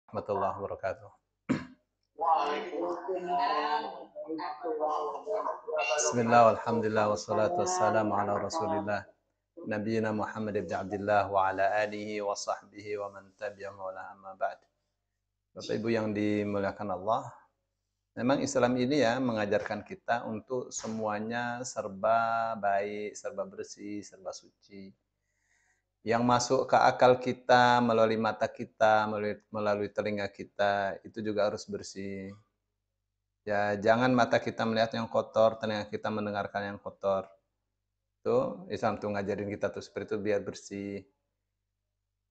Warahmatullahi wabarakatuh. Bismillah, alhamdulillah, wassalatu wassalamu ala rasulillah Nabiina Muhammad ibn Abdullah wa ala alihi wa sahbihi wa man tabi'ahum wa la amma ba'd. Bapak Ibu yang dimuliakan Allah, memang Islam ini ya mengajarkan kita untuk semuanya serba baik, serba bersih, serba suci. Yang masuk ke akal kita, melalui mata kita, melalui telinga kita, itu juga harus bersih. Ya, jangan mata kita melihat yang kotor, telinga kita mendengarkan yang kotor. Tuh, Islam tuh ngajarin kita tuh seperti itu biar bersih.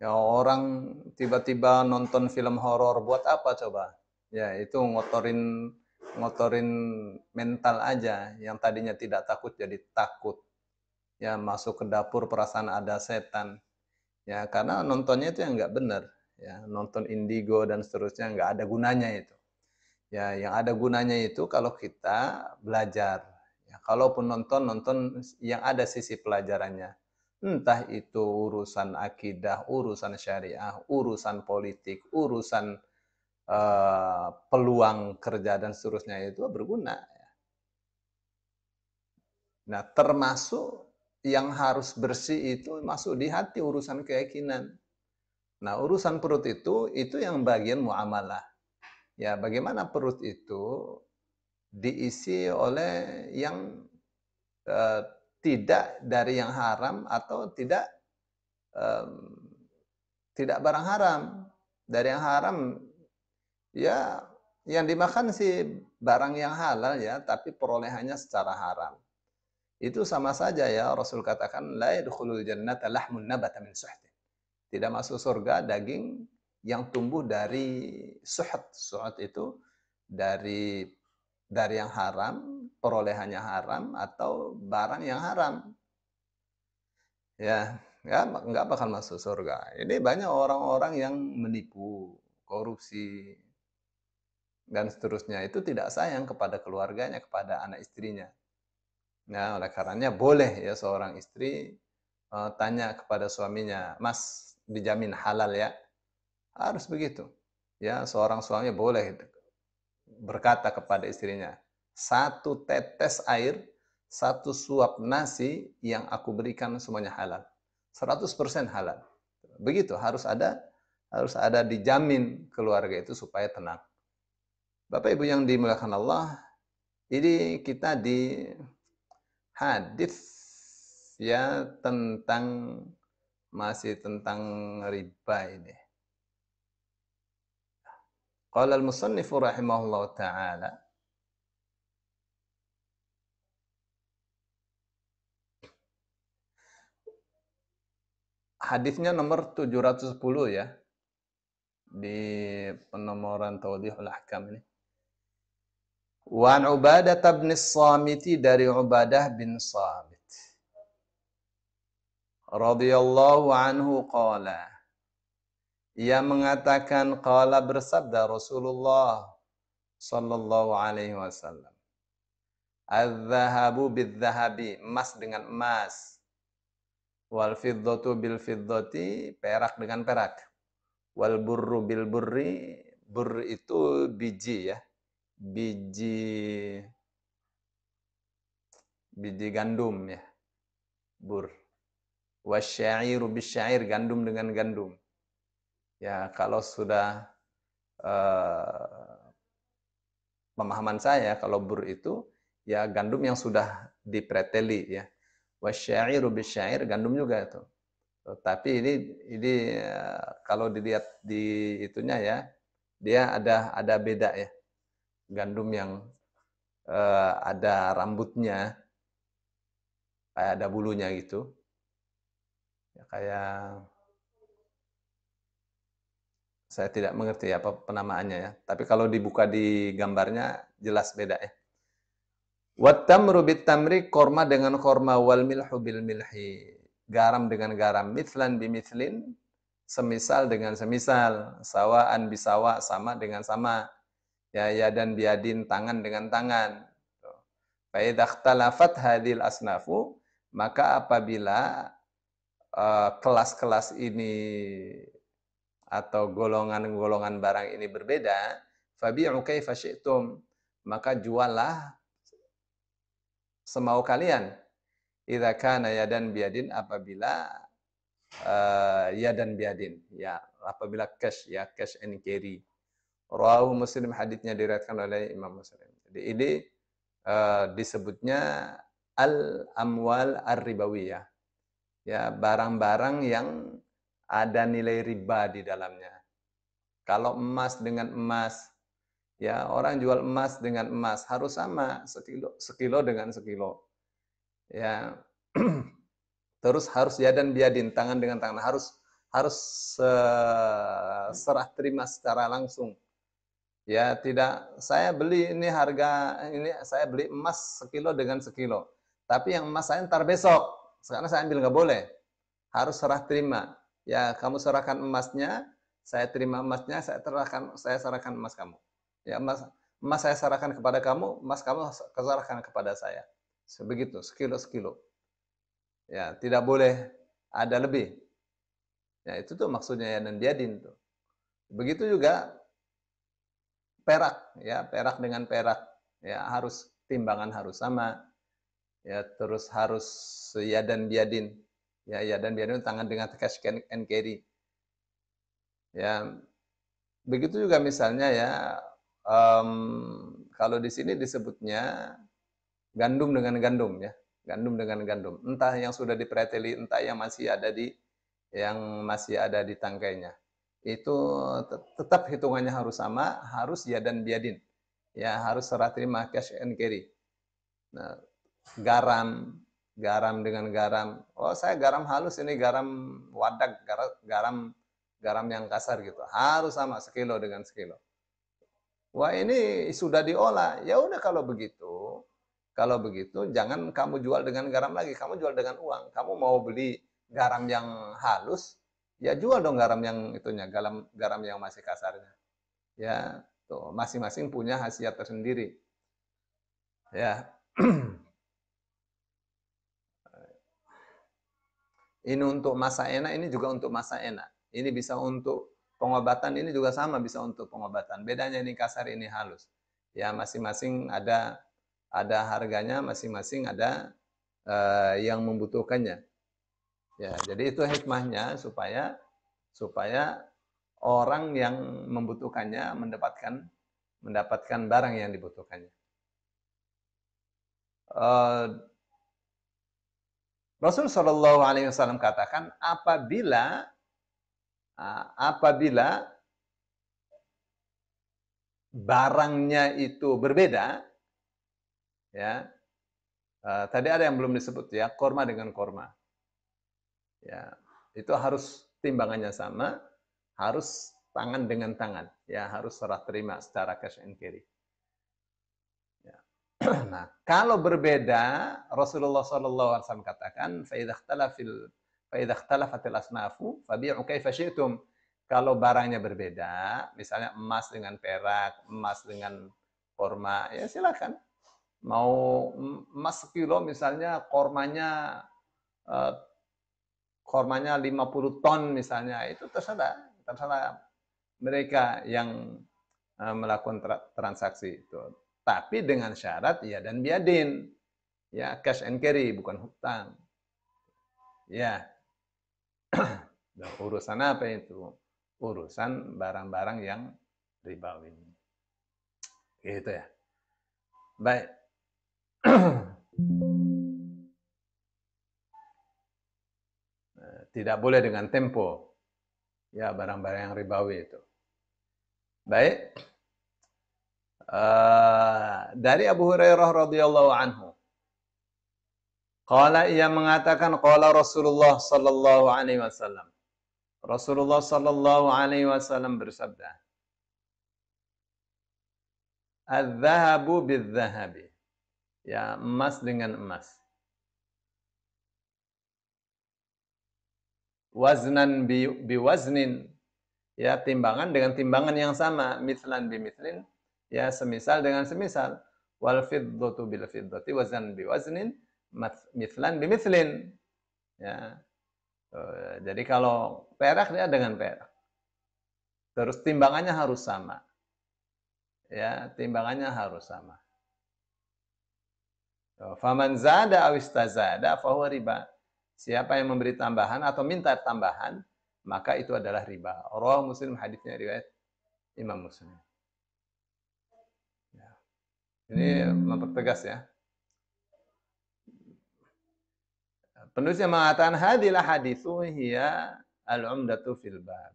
Ya, orang tiba-tiba nonton film horor buat apa coba? Ya, itu ngotorin ngotorin mental aja. Yang tadinya tidak takut jadi takut. Ya, masuk ke dapur perasaan ada setan. Ya, karena nontonnya itu yang nggak benar. Ya, nonton indigo dan seterusnya nggak ada gunanya itu. Ya, yang ada gunanya itu kalau kita belajar. Ya, kalaupun nonton yang ada sisi pelajarannya. Entah itu urusan akidah, urusan syariah, urusan politik, urusan peluang kerja dan seterusnya itu berguna. Nah, termasuk yang harus bersih itu masuk di hati urusan keyakinan. Nah, urusan perut itu yang bagian muamalah. Ya, bagaimana perut itu diisi oleh yang eh, tidak dari yang haram atau eh, tidak barang haram. Dari yang haram ya yang dimakan sih barang yang halal ya, tapi perolehannya secara haram. Itu sama saja ya, Rasul katakan la yadkhulul jannata lahmun nabata min suhtin. Tidak masuk surga daging yang tumbuh dari suhut. Suhut itu dari yang haram, perolehannya haram atau barang yang haram. Ya, ya nggak bakal masuk surga. Ini banyak orang-orang yang menipu, korupsi, dan seterusnya. Itu tidak sayang kepada keluarganya, kepada anak istrinya. Nah, oleh karenanya boleh ya seorang istri tanya kepada suaminya, Mas, dijamin halal ya? Harus begitu. Ya, seorang suami boleh berkata kepada istrinya, satu tetes air, satu suap nasi yang aku berikan semuanya halal. 100% halal. Begitu, harus ada dijamin keluarga itu supaya tenang. Bapak Ibu yang dimuliakan Allah, ini kita di hadis ya masih tentang riba ini. Qala al-musannif rahimahullah taala, hadisnya nomor 710 ya di penomoran Tawdihul Ahkam ini. Wa an Ubadah bin Samit, dari Ubadah bin Samit radhiyallahu anhu qala, ia mengatakan qala, bersabda Rasulullah sallallahu alaihi wasallam, adz-dzahabu bidz-dzahabi, emas dengan emas, wal fiddatu bil fiddati, perak dengan perak, wal burru bil burri, bur itu biji ya, biji gandum ya, bur. Wasyairu bisyair, gandum dengan gandum. Ya, kalau sudah pemahaman saya, kalau bur itu ya gandum yang sudah dipreteli ya. Wasyairu bisyair, gandum juga itu. Tapi ini kalau dilihat di itunya ya, dia ada beda ya. Gandum yang ada rambutnya, kayak ada bulunya gitu. Ya, kayak saya tidak mengerti apa penamaannya ya. Tapi kalau dibuka di gambarnya jelas beda ya. Wattamru bitamri, korma dengan korma, wal milhu bil milhi, garam dengan garam, mithlan bimithlin, semisal dengan semisal, sawaan bisawa, sama dengan sama. Ya, ya dan biadin, tangan dengan tangan. Fa idza ikhtalafat hadhil asnafu, maka apabila kelas-kelas ini atau golongan-golongan barang ini berbeda, fabi'u kaifa syi'tum, maka juallah semau kalian. Idza kana yadan biadin, apabila yadan biadin, ya apabila cash, ya cash and carry. Rawahu Muslim, haditsnya diriwayatkan oleh Imam Muslim. Jadi ini disebutnya al-amwal ar-ribawiyah. Ya, barang-barang yang ada nilai riba di dalamnya. Kalau emas dengan emas, ya orang jual emas dengan emas harus sama, sekilo dengan sekilo. Ya. Terus harus yadan biadin, tangan dengan tangan, harus serah terima secara langsung. Ya, tidak saya beli ini harga ini, saya beli emas sekilo dengan sekilo. Tapi yang emas saya ntar besok, sekarang saya ambil, nggak boleh. Harus serah terima. Ya, kamu serahkan emasnya, saya terima emasnya, saya serahkan emas kamu. Ya, emas saya serahkan kepada kamu, emas kamu serahkan kepada saya. Sebegitu, sekilo-sekilo. Ya, tidak boleh ada lebih. Ya, itu tuh maksudnya yadan biadin tuh. Begitu juga perak, ya, perak dengan perak, ya harus timbangan harus sama. Ya, terus harus yadan biadin. Ya, yadan biadin tangan dengan cash and carry. Ya, begitu juga misalnya ya, kalau di sini disebutnya gandum dengan gandum, ya, gandum dengan gandum. Entah yang sudah dipreteli, entah yang masih ada di tangkainya. Itu tetap hitungannya harus sama, harus yadan biadin. Ya, harus serah terima, cash and carry. Nah, garam dengan garam. Oh, saya garam halus, ini garam wadak, garam yang kasar gitu. Harus sama, sekilo dengan sekilo. Wah, ini sudah diolah. Ya udah, kalau begitu jangan kamu jual dengan garam lagi, kamu jual dengan uang. Kamu mau beli garam yang halus, ya jual dong garam yang itunya, garam yang masih kasarnya. Ya, tuh masing-masing punya khasiat tersendiri. Ya. Ini untuk masa enak, ini juga untuk masa enak. Ini bisa untuk pengobatan, ini juga sama bisa untuk pengobatan. Bedanya ini kasar, ini halus. Ya, masing-masing ada harganya, masing-masing ada yang membutuhkannya. Ya, jadi itu hikmahnya supaya orang yang membutuhkannya mendapatkan barang yang dibutuhkannya. Rasul Shallallahu Alaihi Wasallam katakan, apabila barangnya itu berbeda, ya, tadi ada yang belum disebut, ya, korma dengan korma, ya, itu harus timbangannya sama, harus tangan dengan tangan, ya, harus serah terima secara cash and carry. Ya. Nah, kalau berbeda, Rasulullah SAW katakan, فَإِذَا اخْتَلَفَتِ الْأَصْنَافُ فَبِيعُوا كَيْفَ شِئْتُمْ. Kalau barangnya berbeda, misalnya emas dengan perak, emas dengan korma, ya silakan. Mau emas sekilo misalnya, kormanya 50 ton misalnya, itu terserah mereka yang melakukan transaksi itu. Tapi dengan syarat ya dan biadin, ya, cash and carry, bukan hutang. Ya. Dan urusan apa itu? Urusan barang-barang yang ribawi. Gitu ya. Baik. Tidak boleh dengan tempo. Ya, barang-barang yang ribawi itu. Baik. Dari Abu Hurairah radhiyallahu anhu. Qala, ia mengatakan, qala Rasulullah sallallahu alaihi wasallam. Rasulullah sallallahu alaihi wasallam bersabda, "Adz-dzahabu bidz-dzahabi." Ya, emas dengan emas. Waznan biwaznin. Ya, timbangan dengan timbangan yang sama, mithlan bimithlin, ya, semisal dengan semisal. Wal fiddatu bil fiddati waznan biwaznin mithlan bimithlin. Ya. Jadi kalau perak dia dengan perak. Terus timbangannya harus sama. Ya, timbangannya harus sama. Faman zada aw istazada fahuwa riba. Siapa yang memberi tambahan atau minta tambahan, maka itu adalah riba. Rawahu Muslim, hadisnya riwayat Imam Muslim. Ya. Ini mempertegas ya. Penulisnya mengatakan hadilah hadithu hiya al-umdatu fil bab.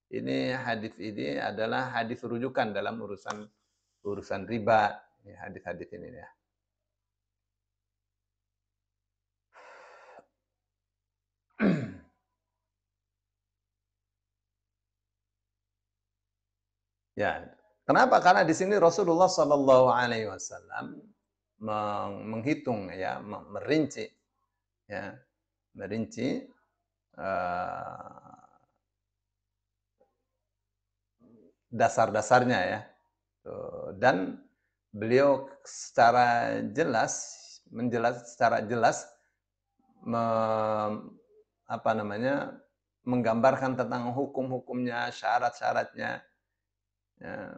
Ini hadis ini adalah hadis rujukan dalam urusan riba. Ini hadis-hadis ini ya. Ya, kenapa? Karena di sini Rasulullah Shallallahu Alaihi Wasallam menghitung ya, merinci ya, merinci dasar-dasarnya ya. Dan beliau secara jelas menggambarkan tentang hukum-hukumnya, syarat-syaratnya. Ya,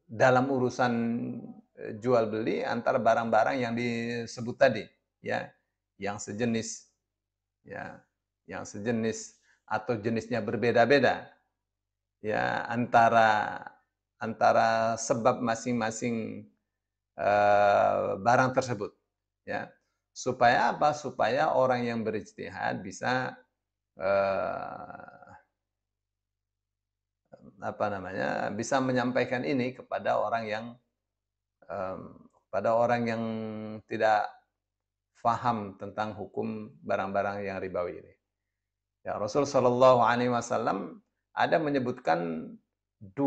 dalam urusan jual beli antara barang-barang yang disebut tadi, ya, yang sejenis, ya, yang sejenis atau jenisnya berbeda-beda, ya, antara sebab masing-masing barang tersebut, ya, supaya apa? Supaya orang yang berijtihad bisa bisa menyampaikan ini kepada orang yang tidak faham tentang hukum barang-barang yang ribawi ini. Ya, Rasul Shallallahu Alaihi Wasallam ada menyebutkan 2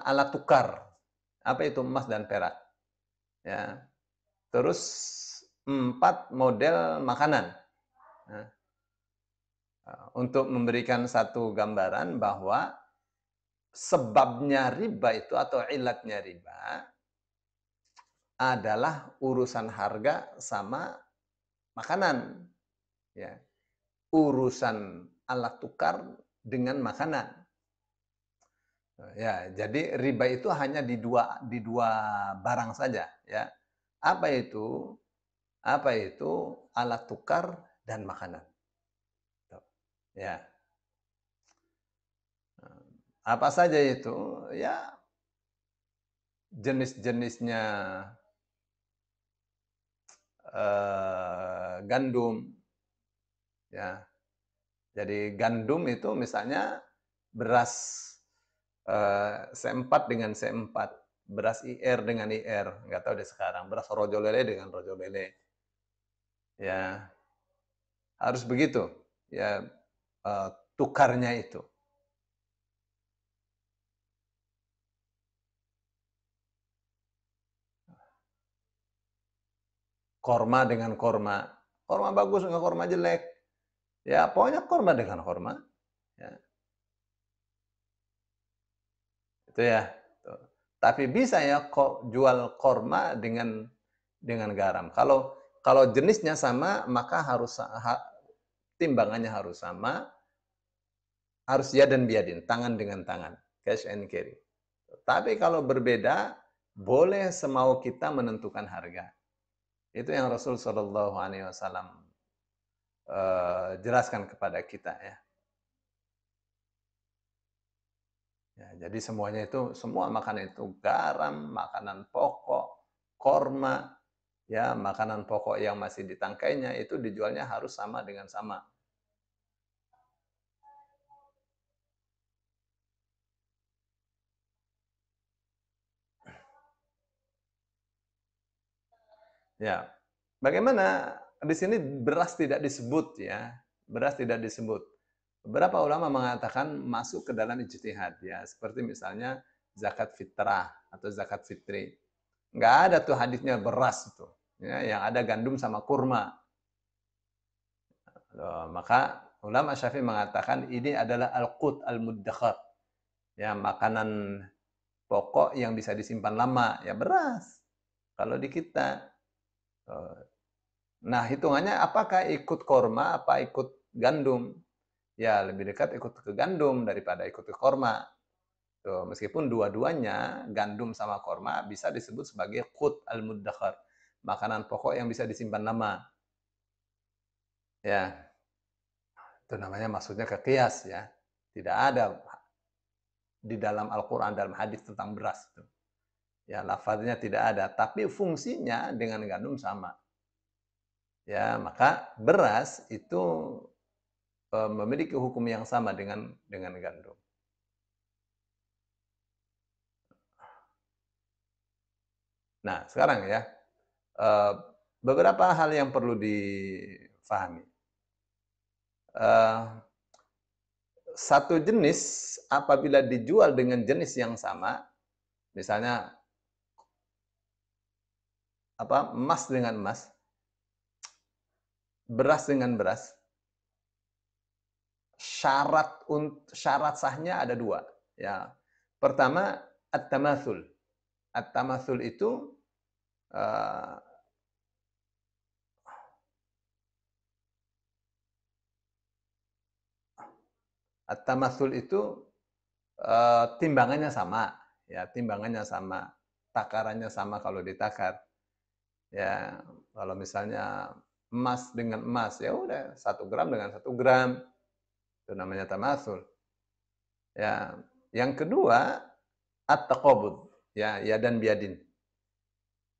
alat tukar, apa itu emas dan perak. Ya, terus 4 model makanan. Nah, untuk memberikan satu gambaran bahwa sebabnya riba itu atau ilatnya riba adalah urusan harga sama makanan. Ya. Urusan alat tukar dengan makanan. Ya, jadi riba itu hanya di dua barang saja. Ya. Apa itu? Alat tukar dan makanan. Ya. Apa saja itu? Ya, jenis-jenisnya gandum. Ya. Jadi gandum itu misalnya beras C4 dengan C4, beras IR dengan IR, nggak tahu deh sekarang, beras rojo lele dengan rojo lele. Ya, harus begitu. Ya, tukarnya itu. Korma dengan korma. Korma bagus dengan korma jelek. Ya, pokoknya korma dengan korma. Ya. Itu ya. Tuh. Tapi bisa ya kok jual korma dengan garam. Kalau jenisnya sama, maka timbangannya harus sama. Harus ya dan biadin, tangan dengan tangan. Cash and carry. Tapi kalau berbeda, boleh semau kita menentukan harga. Itu yang Rasul Shallallahu Alaihi Wasallam jelaskan kepada kita ya. Ya, jadi semuanya itu, semua makanan itu garam, makanan pokok, korma, ya, makanan pokok yang masih ditangkainya itu dijualnya harus sama dengan sama. Ya, bagaimana di sini beras tidak disebut ya, beras tidak disebut. Beberapa ulama mengatakan masuk ke dalam ijtihad ya, seperti misalnya zakat fitrah atau zakat fitri. Nggak ada tuh hadisnya beras itu, ya, yang ada gandum sama kurma. Maka ulama Syafi'i mengatakan ini adalah al-qut al-muddakhar, ya, makanan pokok yang bisa disimpan lama, ya beras. Kalau di kita, nah hitungannya apakah ikut korma, apa ikut gandum. Ya lebih dekat ikut ke gandum daripada ikut ke korma. Tuh, meskipun dua-duanya gandum sama korma bisa disebut sebagai qut al-muddakhar, makanan pokok yang bisa disimpan lama. Ya, itu namanya maksudnya ke qiyas ya. Tidak ada di dalam Al-Qur'an dalam hadis tentang beras itu. Ya, lafaznya tidak ada, tapi fungsinya dengan gandum sama. Ya, maka beras itu memiliki hukum yang sama dengan gandum. Nah, sekarang ya, beberapa hal yang perlu difahami. Satu jenis apabila dijual dengan jenis yang sama, misalnya emas dengan emas, beras dengan beras, syarat sahnya ada dua. Ya, pertama at-tamatsul. At-tamatsul itu uh, at-tamatsul itu timbangannya sama, ya timbangannya sama, takarannya sama kalau ditakar. Ya, kalau misalnya emas dengan emas, ya udah 1 gram dengan 1 gram, itu namanya tamatsul. Ya, yang kedua at-taqabud, ya dan biadin.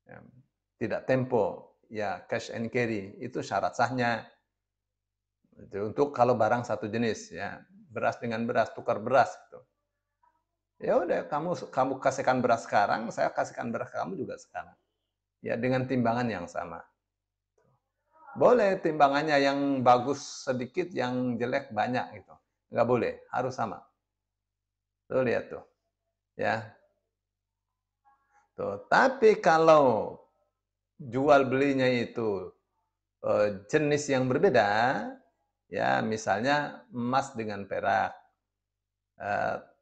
Ya, tidak tempo, ya cash and carry itu syarat sahnya. Itu untuk kalau barang satu jenis, ya beras dengan beras, tukar beras. Gitu. Ya udah kamu kasihkan beras sekarang, saya kasihkan beras kamu juga sekarang. Ya dengan timbangan yang sama. Boleh timbangannya yang bagus sedikit, yang jelek banyak gitu. Nggak boleh, harus sama. Tuh lihat tuh. Ya. Tuh, tapi kalau jual belinya itu jenis yang berbeda, ya misalnya emas dengan perak,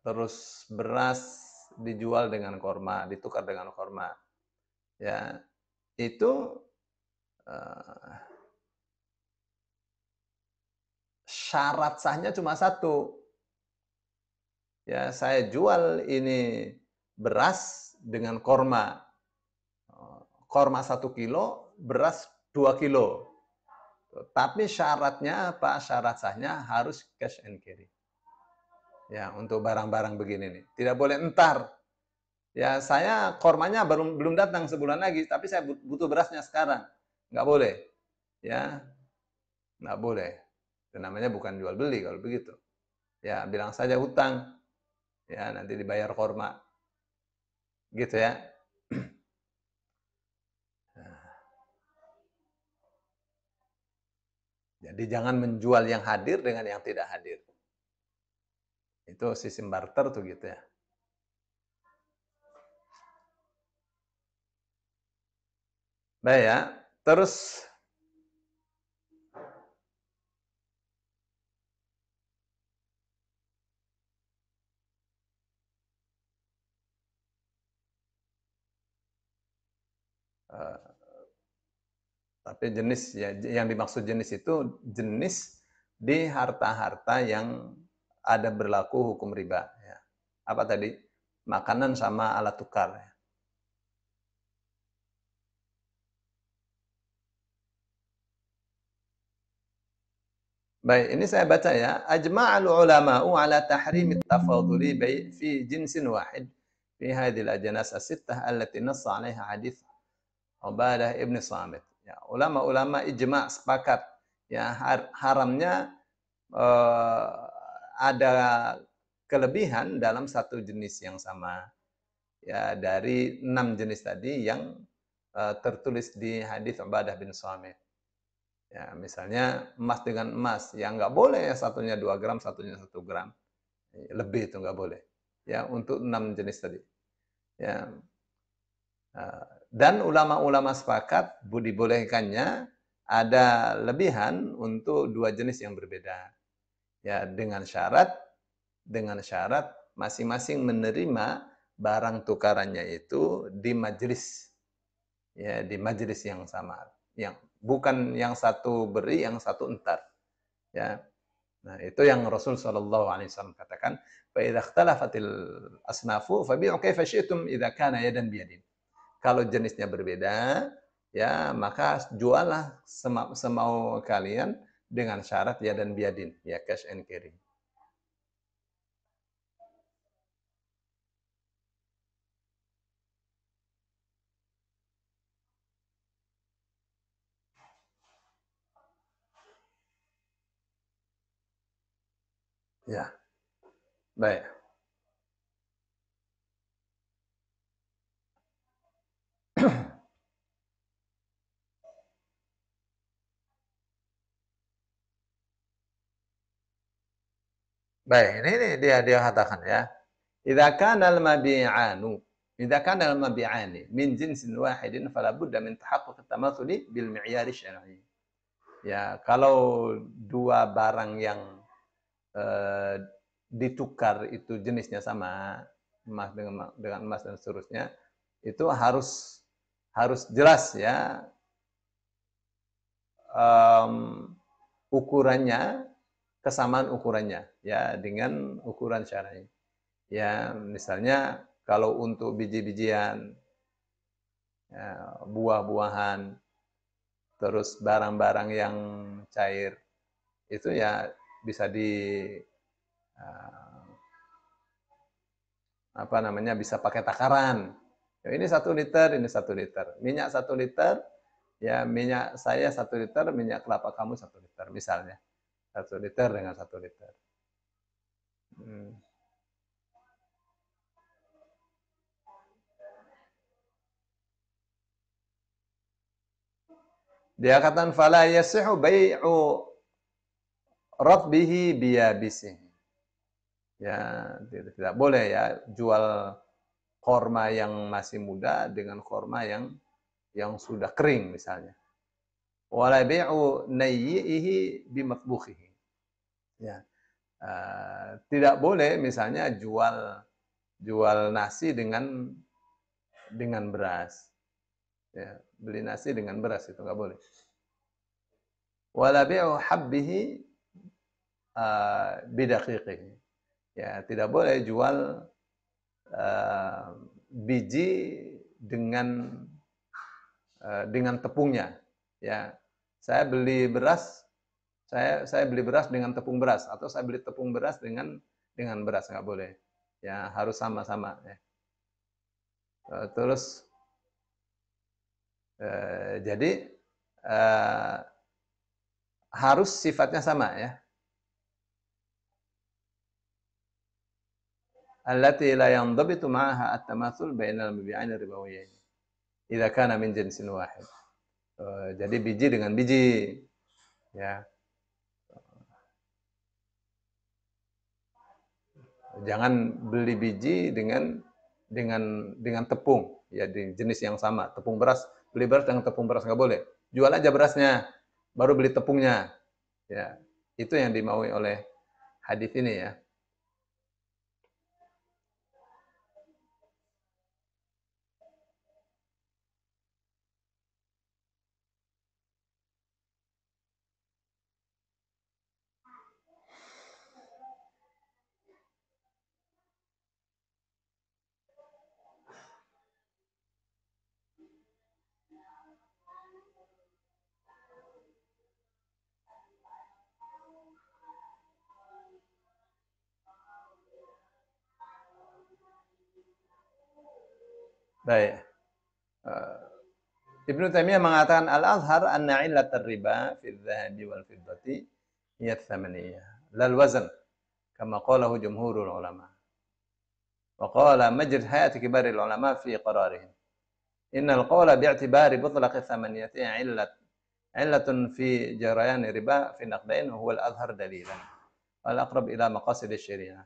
terus beras dijual dengan korma, ditukar dengan korma, ya itu syarat sahnya cuma satu. Ya, saya jual ini beras dengan korma. Korma 1 kilo, beras 2 kilo. Tapi syaratnya apa? Syarat sahnya harus cash and carry. Ya, untuk barang-barang begini nih. Tidak boleh entar. Ya, saya kormanya belum datang sebulan lagi, tapi saya butuh berasnya sekarang. Nggak boleh. Ya, nggak boleh. Itu namanya bukan jual beli kalau begitu. Ya, bilang saja hutang. Ya, nanti dibayar korma. Gitu ya. Jadi jangan menjual yang hadir dengan yang tidak hadir. Itu sistem barter tuh gitu ya. Baik ya. Terus tapi jenis ya yang dimaksud jenis itu jenis di harta-harta yang ada berlaku hukum riba ya. Apa tadi? Makanan sama alat tukar ya. Baik, ini saya baca ya. Ajma'al ulama'u ala tahrim at-tafaduli fi jinsin wahid fi hadhihi al-ajnas as-sittah allati nassa 'alaiha hadits Ubadah ibn Samit. Ya, ulama-ulama ijma' sepakat ya haramnya ada kelebihan dalam satu jenis yang sama. Ya, dari 6 jenis tadi yang tertulis di hadis Ubadah bin Samit. Ya, misalnya emas dengan emas, yang nggak boleh satunya 2 gram, satunya 1 gram. Lebih itu nggak boleh. Ya, untuk 6 jenis tadi. Ya, dan ulama-ulama sepakat dibolehkannya ada lebihan untuk 2 jenis yang berbeda. Ya, dengan syarat masing-masing menerima barang tukarannya itu di majelis. Ya, di majelis yang sama. Yang bukan yang satu beri, yang satu entar. Ya. Nah, itu yang Rasul Shallallahu alaihi wasallam katakan, "Fa idza ikhtalafatil asnafu fabi'u kaifa syi'tum idza kana yadan biyadin." Kalau jenisnya berbeda, ya maka juallah semau kalian dengan syarat yadan biyadin, ya cash and carry. Ya, baik. Baik, ini dia katakan ya. Idza kana al-mabi'anu idza kana al-mabi'ani min jinsin wahidin fala budda min tahaqquq at-tamathuli bil mi'yar syar'i. Ya, kalau dua barang yang eh, ditukar itu jenisnya sama, emas dengan emas dan seterusnya, itu harus jelas ya um, ukurannya, kesamaan ukurannya ya dengan ukuran syar'i. Ya, misalnya kalau untuk biji-bijian, ya, buah-buahan, terus barang-barang yang cair, itu ya bisa uh, apa namanya, bisa pakai takaran. Ya, ini 1 liter, ini 1 liter. Minyak 1 liter, ya minyak saya 1 liter, minyak kelapa kamu 1 liter, misalnya. 1 liter dengan 1 liter. Hmm. Dia katakan fala yasihu bai'u radbihi biyabisihi. Ya, tidak boleh ya jual korma yang masih muda dengan korma yang sudah kering misalnya. Wala bai'u nayyihi bimatbukhihi. Ya. Tidak boleh misalnya jual nasi dengan beras. Ya, beli nasi dengan beras itu nggak boleh. Wala bai'u habbihi bidaqiqihi. Ya, tidak boleh jual biji dengan tepungnya. Ya, saya beli beras, saya beli beras dengan tepung beras, atau saya beli tepung beras dengan beras, nggak boleh. Ya, harus sama-sama. Ya. Terus jadi uh, harus sifatnya sama ya. Allati la yandabitu ma'aha at-tamathul bainal mabi'ain ribawiyain. Idza kana min jinsin wahid. Jadi biji dengan biji ya. Jangan beli biji dengan tepung ya, di jenis yang sama. Tepung beras, beli beras dengan tepung beras nggak boleh. Jual aja berasnya, baru beli tepungnya. Ya, itu yang dimaui oleh hadis ini ya. Baik. Ibnu Taimiyah mengatakan al-azhar anna illat riba fi dhahabi wal fiddati hiya tsamaniyah lal wazn kama qalahu jumhurul ulama. Wa qala majid hayat kibaril ulama fi qararihim. Innal qawla bi'tibari mutlaq tsamaniyati illatun fi jarayan riba fi naqdain huwa al-azhar dalilan. Wal aqrab ila maqasid asy-syari'ah.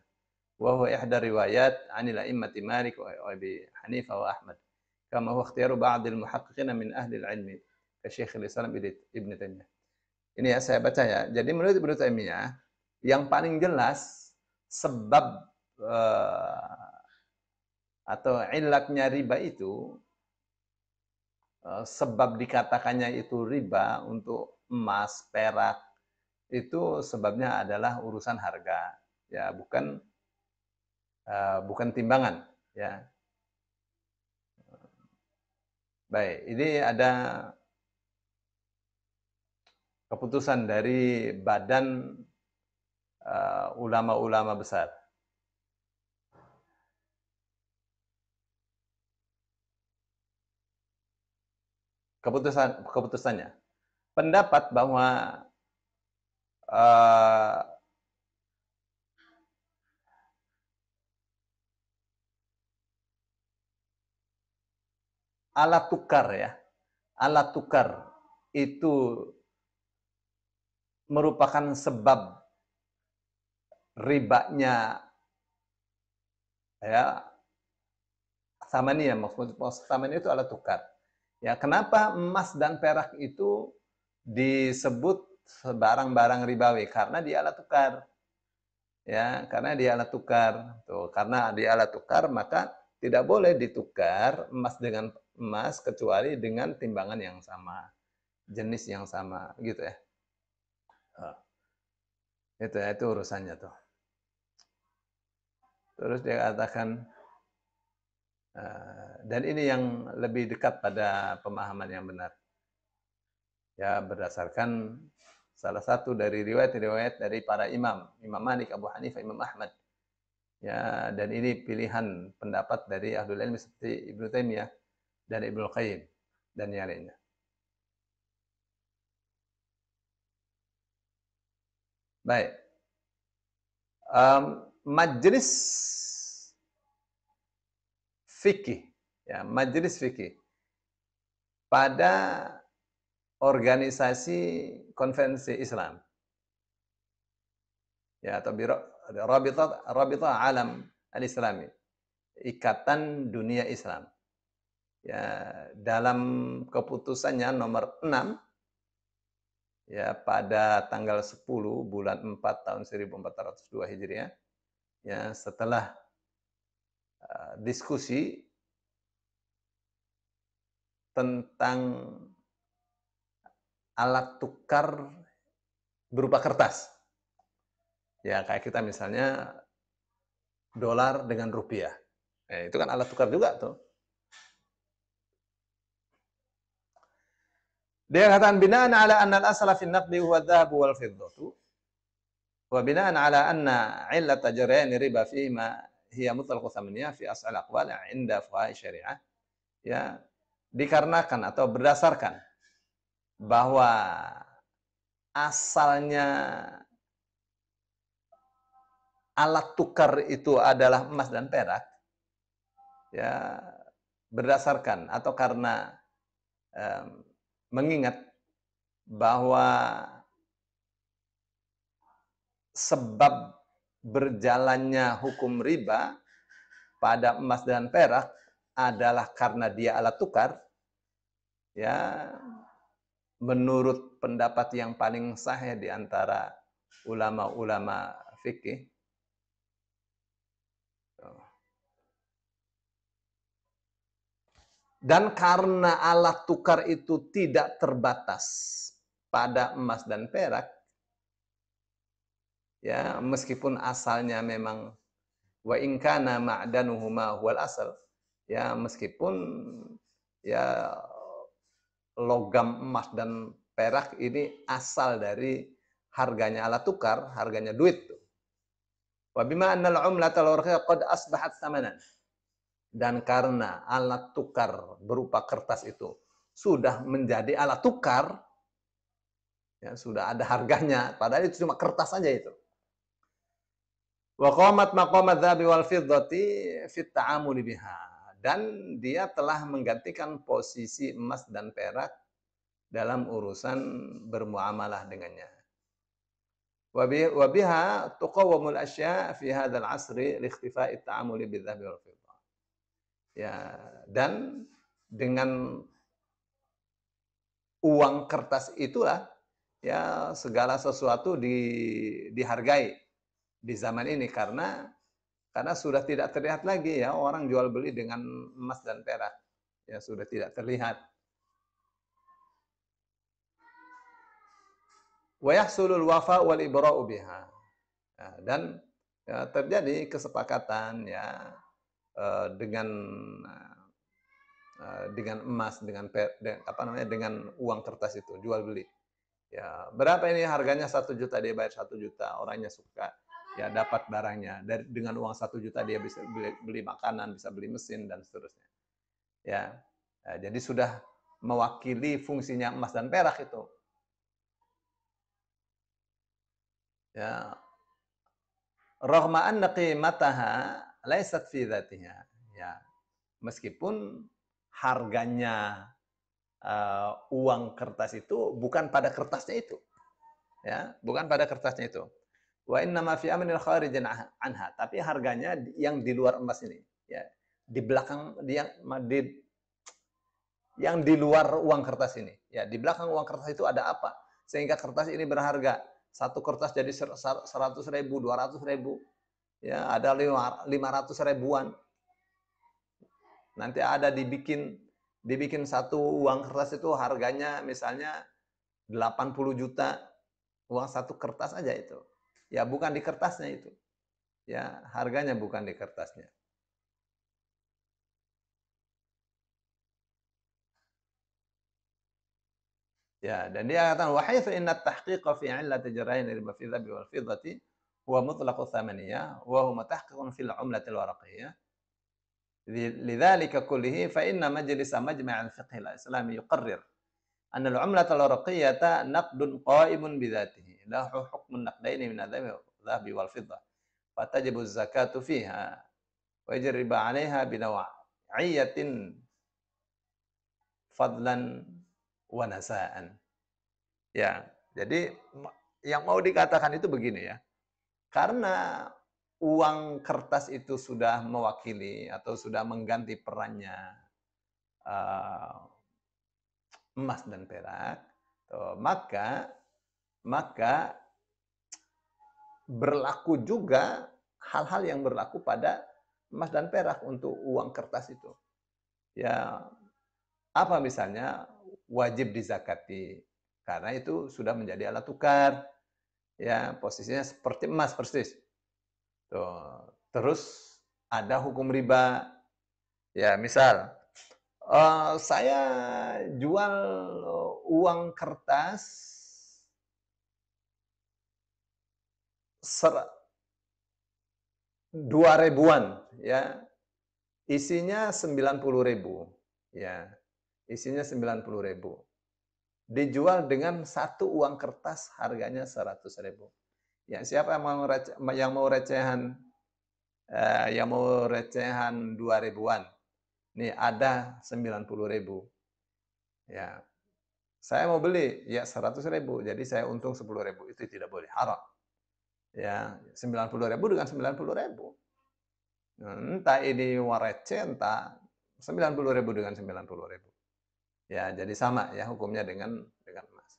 Wa huwa ihda riwayat 'anil a'immati Malik wa Abi Hanifah wa Ahmad. Kama huwa ikhtiyaru ba'dil muhaqqiqin min ahli al-'ilmi ka Syekhul Islam Ibnu Taimiyah. Ini ya saya baca ya. Jadi menurut Ibnu Taimiyah, yang paling jelas sebab atau illatnya riba itu, sebab dikatakannya itu riba untuk emas, perak, itu sebabnya adalah urusan harga, ya bukan timbangan, ya. Baik, ini ada keputusan dari Badan Ulama-ulama besar. Keputusannya pendapat bahwa uh, alat tukar, ya, alat tukar itu merupakan sebab ribanya, ya, thamaniyah. Maksud thamaniyah itu alat tukar. Ya, kenapa emas dan perak itu disebut barang-barang ribawi? Karena dia alat tukar. Ya, karena dia alat tukar. Tuh, karena dia alat tukar, maka tidak boleh ditukar emas dengan emas kecuali dengan timbangan yang sama, jenis yang sama, gitu ya. Itu urusannya tuh. Terus dia katakan, dan ini yang lebih dekat pada pemahaman yang benar. Ya, berdasarkan salah satu dari riwayat-riwayat dari para imam, Imam Malik, Abu Hanifah, Imam Ahmad. Ya, dan ini pilihan pendapat dari ahlul ilmi seperti Ibnu Taimiyah dan Ibnu Qayyim dan yang lainnya. Baik. Majelis fikih, ya, majelis fikih pada organisasi konvensi Islam, ya, atau Rabitah Alam Al-Islami, Ikatan Dunia Islam. Ya, dalam keputusannya nomor 6, ya, pada tanggal 10 bulan 4 tahun 1402 Hijriah, ya, setelah diskusi tentang alat tukar berupa kertas. Ya, kayak kita misalnya dolar dengan rupiah. Itu kan alat tukar juga tuh. Dia katakan binaan ala anna al-asla fi an-naqdi huwa adh-dhahab wal fiddatu wa binaan ala anna illat jaryan riba fi ma hiya mutlaq thamaniyah fi as'al aqwal 'inda fuqaha syariah. Ya, dikarenakan atau berdasarkan bahwa asalnya alat tukar itu adalah emas dan perak, ya, berdasarkan atau karena mengingat bahwa sebab berjalannya hukum riba pada emas dan perak adalah karena dia alat tukar, ya, menurut pendapat yang paling sahih di antara ulama-ulama fikih, dan karena alat tukar itu tidak terbatas pada emas dan perak, ya, meskipun asalnya memang wa in kana ma'danuhuma huwal asal, ya, meskipun, ya, logam emas dan perak ini asal dari harganya alat tukar, harganya duit. Wa bima anna al-'umlata al-warqiyah qad asbahat thamanan. Dan karena alat tukar berupa kertas itu sudah menjadi alat tukar, ya, sudah ada harganya, padahal itu cuma kertas saja itu. Wa qamat maqamadz dzahabi wal fiddati fi ta'amuli biha. Dan dia telah menggantikan posisi emas dan perak dalam urusan bermuamalah dengannya. Wa biha tuqawwamul asya' fi hadzal 'asri li ikhtifa'i at-ta'amuli bidz-dzahabi wal fiddah. Ya, dan dengan uang kertas itulah, ya, segala sesuatu dihargai di zaman ini karena sudah tidak terlihat lagi, ya, orang jual beli dengan emas dan perak, ya, sudah tidak terlihat. wa yahsulul wafa wal ibra'u biha. Nah, dan terjadi kesepakatan ya dengan emas, dengan uang kertas itu, jual beli. Ya, berapa ini harganya 1 juta, dia bayar 1 juta, orangnya suka, ya dapat barangnya. Dengan uang 1 juta dia bisa beli makanan, bisa beli mesin dan seterusnya. Ya, jadi sudah mewakili fungsinya emas dan perak itu. Ya, Rahma anna qimataha laysat fi dzatiha. Ya, meskipun harganya uang kertas itu bukan pada kertasnya itu. Ya, bukan pada kertasnya itu. Wa inna ma fi amrin kharijin anha, tapi harganya yang di luar emas ini, ya. Di belakang yang di luar uang kertas ini. Ya, di belakang uang kertas itu ada apa? Sehingga kertas ini berharga. Satu kertas jadi 100.000, 200.000, ya ada 500.000-an. Nanti ada dibikin satu uang kertas itu harganya misalnya 80 juta, uang satu kertas aja itu. Ya bukan di kertasnya itu. Ya, harganya bukan di kertasnya. Ya, dan dia katakan wa haitsu inna at-tahqiq fi 'illati jarayn riba fi dhahabi wal fiddati huwa mutlaqu thamaniyah wa huwa tahqiqun fil 'umlati al-waraqiyah. لذلك كله فإن مجلس مجمع الفقه الإسلامي يقرر أن العملة الورقية نقد قائم بذاته له حكم النقدين من الذهب والفضة فتجب الزكاة فيها ويجرب عليها بنوعية فضلا ونساء. Ya, jadi yang mau dikatakan itu begini ya. Karena uang kertas itu sudah mewakili atau sudah mengganti perannya emas dan perak, maka berlaku juga hal-hal yang berlaku pada emas dan perak untuk uang kertas itu. Ya, apa misalnya wajib dizakati karena itu sudah menjadi alat tukar. Ya, posisinya seperti emas persis. Tuh. Terus ada hukum riba. Ya, misal saya jual uang kertas 2.000-an, ya. Isinya 90.000, ya. Isinya 90.000. Dijual dengan satu uang kertas harganya 100.000. Ya, siapa yang mau recehan 2.000-an? Nih ada 90.000. Ya. Saya mau beli ya 100.000, jadi saya untung 10.000. Itu tidak boleh, haram. Ya, 90.000 dengan 90.000. Entah ini warece, entah 90.000 dengan 90.000. Ya, jadi sama ya hukumnya dengan emas.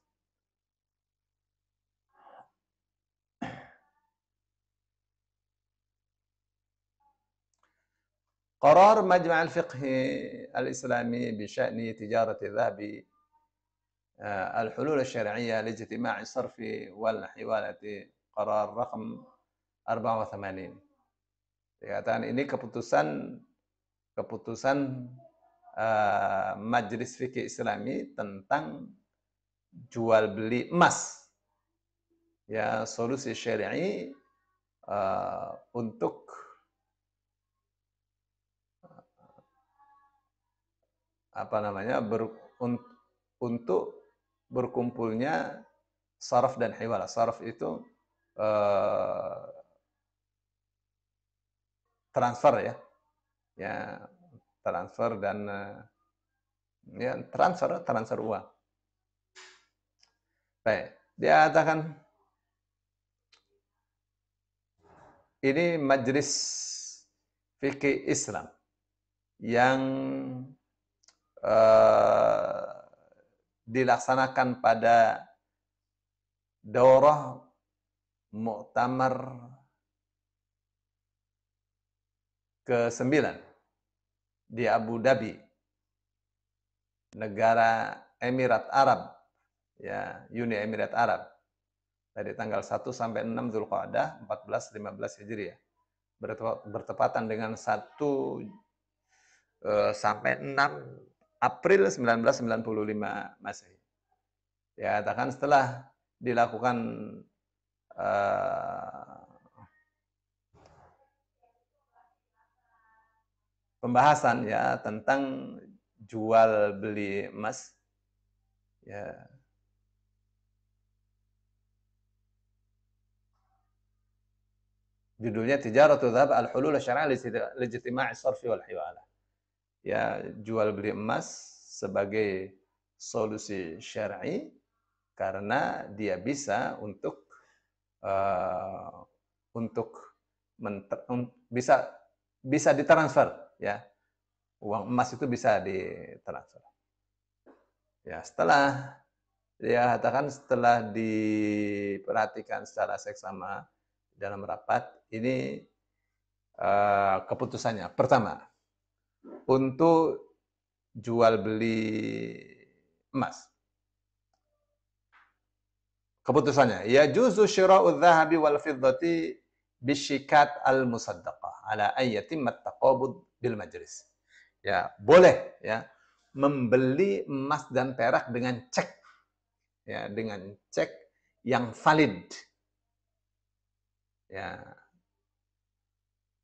قرار مجمع الفقه الإسلامي بشأن تجارة الذهب الحلول الشرعية لاجتماع الصرف والحوالة قرار رقم 84. Dikatakan ini keputusan Majelis Fikih Islami tentang jual beli emas. Ya, solusi syar'i untuk untuk berkumpulnya saraf dan hiwala. Saraf itu transfer ya. Ya, transfer dan ya transfer uang. Baik, dia katakan ini Majelis Fikih Islam yang dilaksanakan pada daurah Muktamar ke-9 di Abu Dhabi, negara Emirat Arab, ya, Uni Emirat Arab. Dari tanggal 1 sampai 6 Dzulqa'dah 1415 Hijriah. Bertepatan dengan 1 sampai 6 April 1995 Masehi. Ya, katakan setelah dilakukan pembahasan ya tentang jual beli emas, ya judulnya Tijaratul Dzahab al-Hulul Syar'iyyah li Sarfi wal Hiwalah. Ya, jual beli emas sebagai solusi syar'i karena dia bisa untuk uh, untuk bisa ditransfer ya. Uang emas itu bisa ditransfer. Ya, setelah diperhatikan secara seksama dalam rapat, ini keputusannya. Pertama, untuk jual beli emas. Keputusannya, ya juzu syira'u dzahabi wal fiddati bisyikat al-musaddaqah ala ayyatimmat taqabud bil majlis. Ya, boleh ya membeli emas dan perak dengan cek. Ya, dengan cek yang valid. Ya.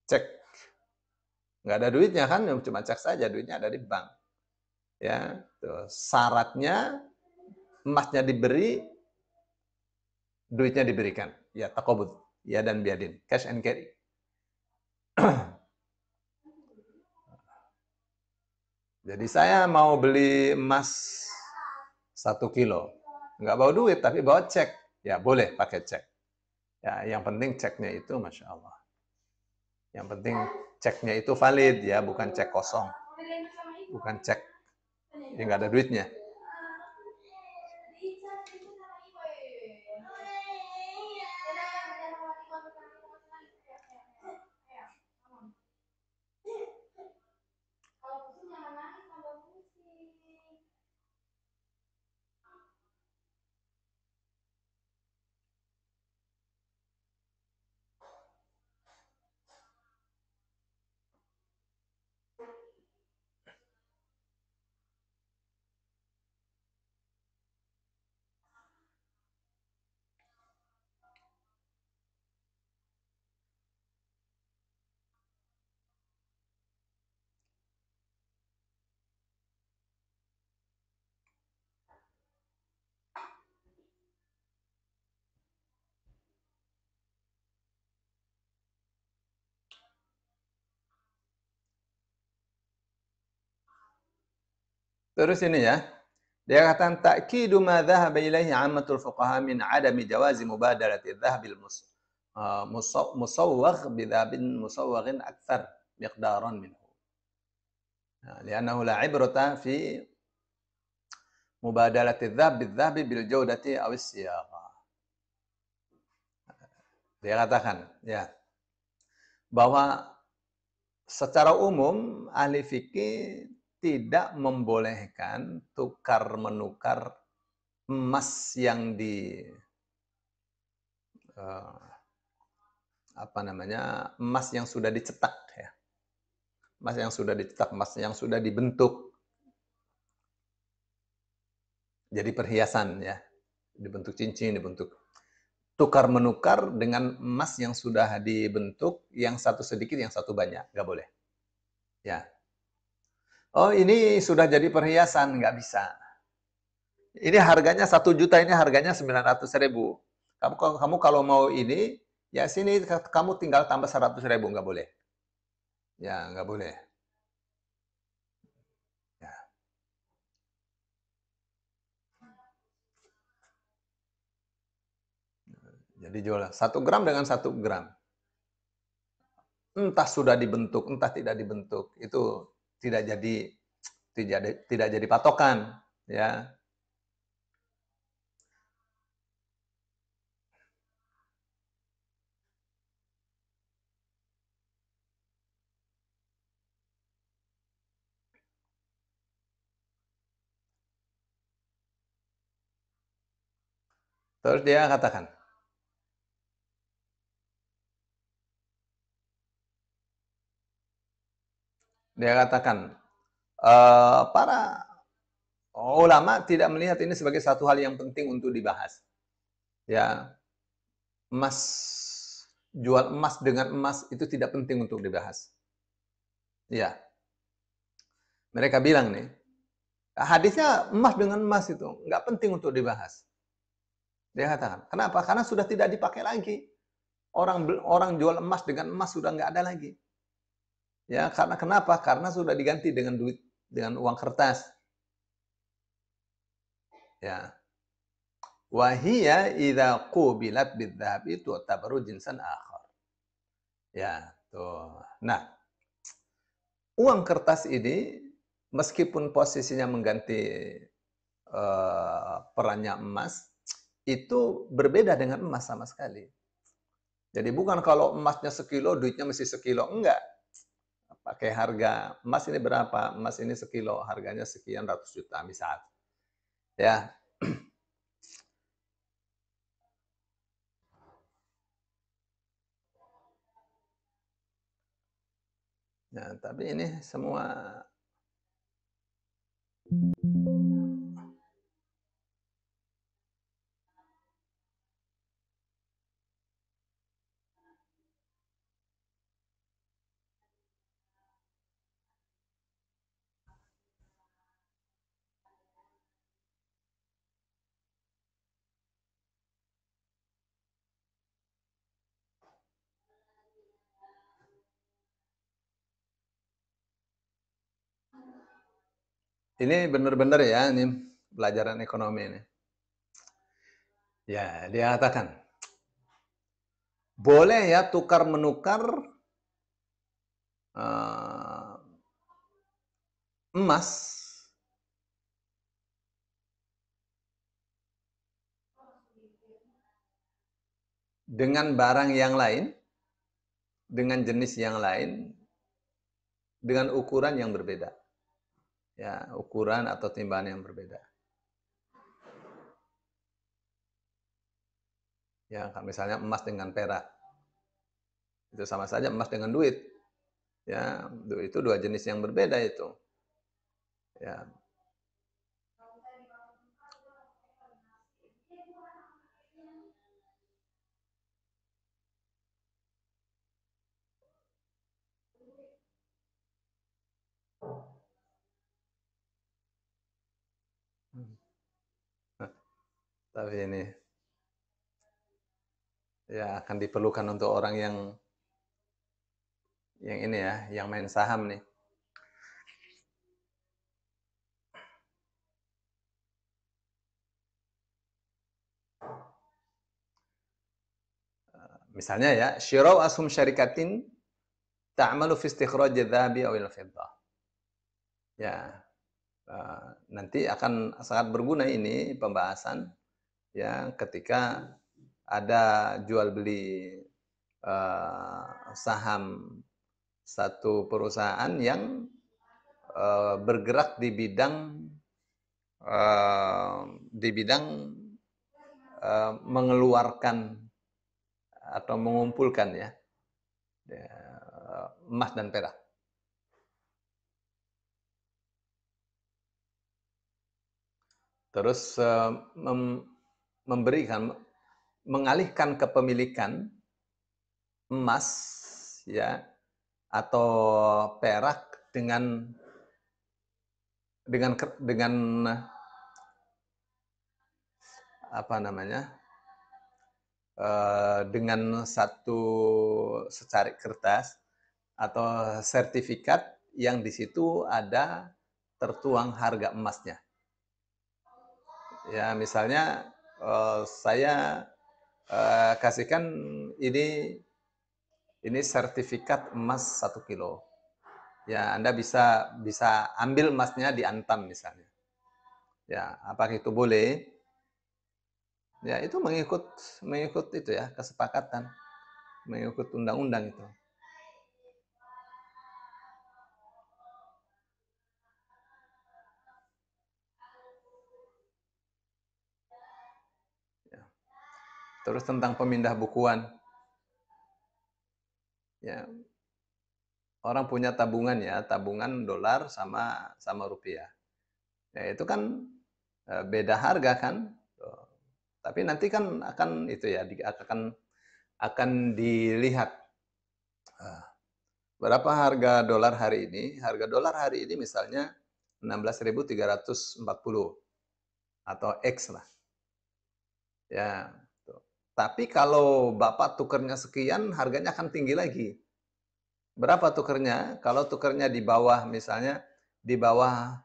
Cek. Nggak ada duitnya kan, cuma cek saja, duitnya ada di bank. Ya, tuh. Syaratnya emasnya diberi, duitnya diberikan. Ya, taqabud. Ya dan biadin. Cash and carry. Jadi saya mau beli emas 1 kilo. Nggak bawa duit, tapi bawa cek. Ya, boleh pakai cek. Ya, yang penting ceknya itu, Masya Allah. Yang penting ceknya itu valid, ya, bukan cek kosong. Bukan cek yang nggak ada duitnya. Terus ini ya, dia katakan ta'kidu ma dhahaba ilaihi 'ammatul fuqaha min 'adami jawazi mubadarati dhahabil musawwagh bi dhahabin musawwaghin akthar miqdaran minhu. Li'annahu la 'ibrata fi mubadalati dhahab bidh-dhahabi bil jawdati aw as-siyagha. Dia katakan ya bahwa secara umum ahli fikih tidak membolehkan tukar menukar emas yang emas yang sudah dicetak ya. Emas yang sudah dicetak, emas yang sudah dibentuk jadi perhiasan ya. Dibentuk cincin, dibentuk tukar menukar dengan emas yang sudah dibentuk, yang satu sedikit, yang satu banyak, nggak boleh. Ya. Oh, ini sudah jadi perhiasan, nggak bisa. Ini harganya 1 juta, ini harganya 900.000. Kamu kalau mau ini, ya sini kamu tinggal tambah 100.000, nggak boleh. Ya, nggak boleh. Ya. Jadi jual 1 gram dengan 1 gram. Entah sudah dibentuk, entah tidak dibentuk, itu tidak jadi patokan, ya. Terus dia katakan, Dia katakan, para ulama tidak melihat ini sebagai satu hal yang penting untuk dibahas. Ya, emas, jual emas dengan emas itu tidak penting untuk dibahas. Ya, mereka bilang nih, hadisnya emas dengan emas itu nggak penting untuk dibahas. Dia katakan, kenapa? Karena sudah tidak dipakai lagi. Orang jual emas dengan emas sudah nggak ada lagi. Ya, karena kenapa? Karena sudah diganti dengan duit, dengan uang kertas. Ya. Wahia idza qubilat bidzahabi tu'tabaru jinsan akhar. Ya, tuh. Nah, uang kertas ini meskipun posisinya mengganti perannya emas, itu berbeda dengan emas sama sekali. Jadi bukan kalau emasnya sekilo, duitnya mesti sekilo. Enggak. Pakai harga emas ini berapa? Emas ini sekilo, harganya sekian ratus juta misal. Ya. Nah, tapi ini semua ini benar-benar ya, ini pelajaran ekonomi ini. Ya, dia katakan, boleh ya tukar-menukar emas dengan barang yang lain, dengan jenis yang lain, dengan ukuran yang berbeda. Ya, ukuran atau timbangan yang berbeda. Ya, misalnya emas dengan perak. Itu sama saja emas dengan duit. Ya, itu dua jenis yang berbeda itu. Ya. Tapi ini ya akan diperlukan untuk orang yang ini ya, yang main saham nih. Misalnya ya, syirau ashum syarikatin ta'malu fi istikhraj adz-dzahabi aw al-fiddah. Ya, nanti akan sangat berguna ini pembahasan ya ketika ada jual beli saham satu perusahaan yang bergerak di bidang mengeluarkan atau mengumpulkan ya emas dan perak. Terus mengalihkan kepemilikan emas ya atau perak dengan apa namanya? Dengan satu secarik kertas atau sertifikat yang di situ ada tertuang harga emasnya. Ya, misalnya saya kasihkan ini sertifikat emas 1 kilo. Ya, Anda bisa ambil emasnya di Antam misalnya. Ya, apakah itu boleh? Ya, itu mengikut itu ya, kesepakatan, mengikut undang-undang itu. Ya. Terus tentang pemindah bukuan. Ya. orang punya tabungan ya, tabungan dolar sama rupiah. Ya itu kan beda harga kan. Tapi nanti kan akan itu ya akan dilihat berapa harga dolar hari ini. Harga dolar hari ini misalnya 16.340 atau X lah. Ya. Tapi kalau Bapak tukernya sekian, harganya akan tinggi lagi. Berapa tukernya? Kalau tukernya di bawah misalnya di bawah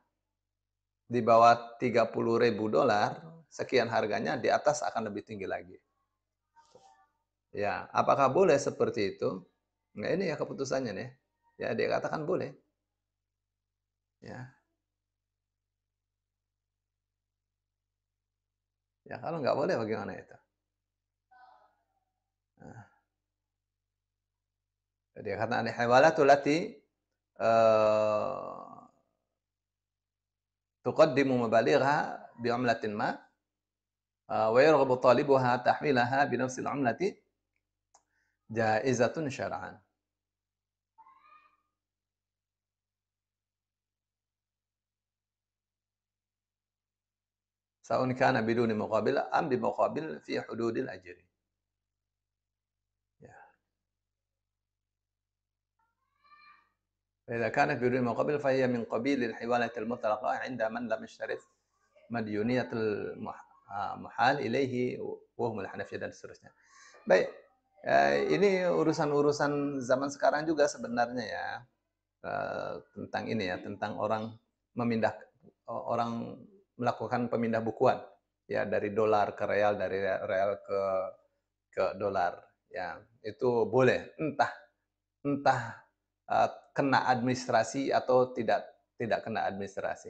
30.000 dolar, sekian harganya, di atas akan lebih tinggi lagi. Ya, apakah boleh seperti itu? Nah, ini ya keputusannya nih. Ya, dia katakan boleh. Ya. Ya, kalau nggak boleh bagaimana itu? Nah. Dia kata al-hawalatul lati tuqaddimu mabaligha bi'umlatin ma wa yarghabu talibuha tahwilaha bi nafsi al-umlati jaizatun syar'an. Sa'un kana biduni muqabil am bi muqabil fi hududil ajri. فإذا كانت بدون مقابل فهي من قبيل الحوالة المطلقة عند من لم يشترط مديونية المحال إليه وهم الحنفية dan seterusnya. Baik, ini urusan-urusan zaman sekarang juga sebenarnya ya, tentang ini ya, tentang orang melakukan pemindah bukuan ya, dari dolar ke real, dari real ke dolar ya, itu boleh, entah kena administrasi atau tidak kena administrasi.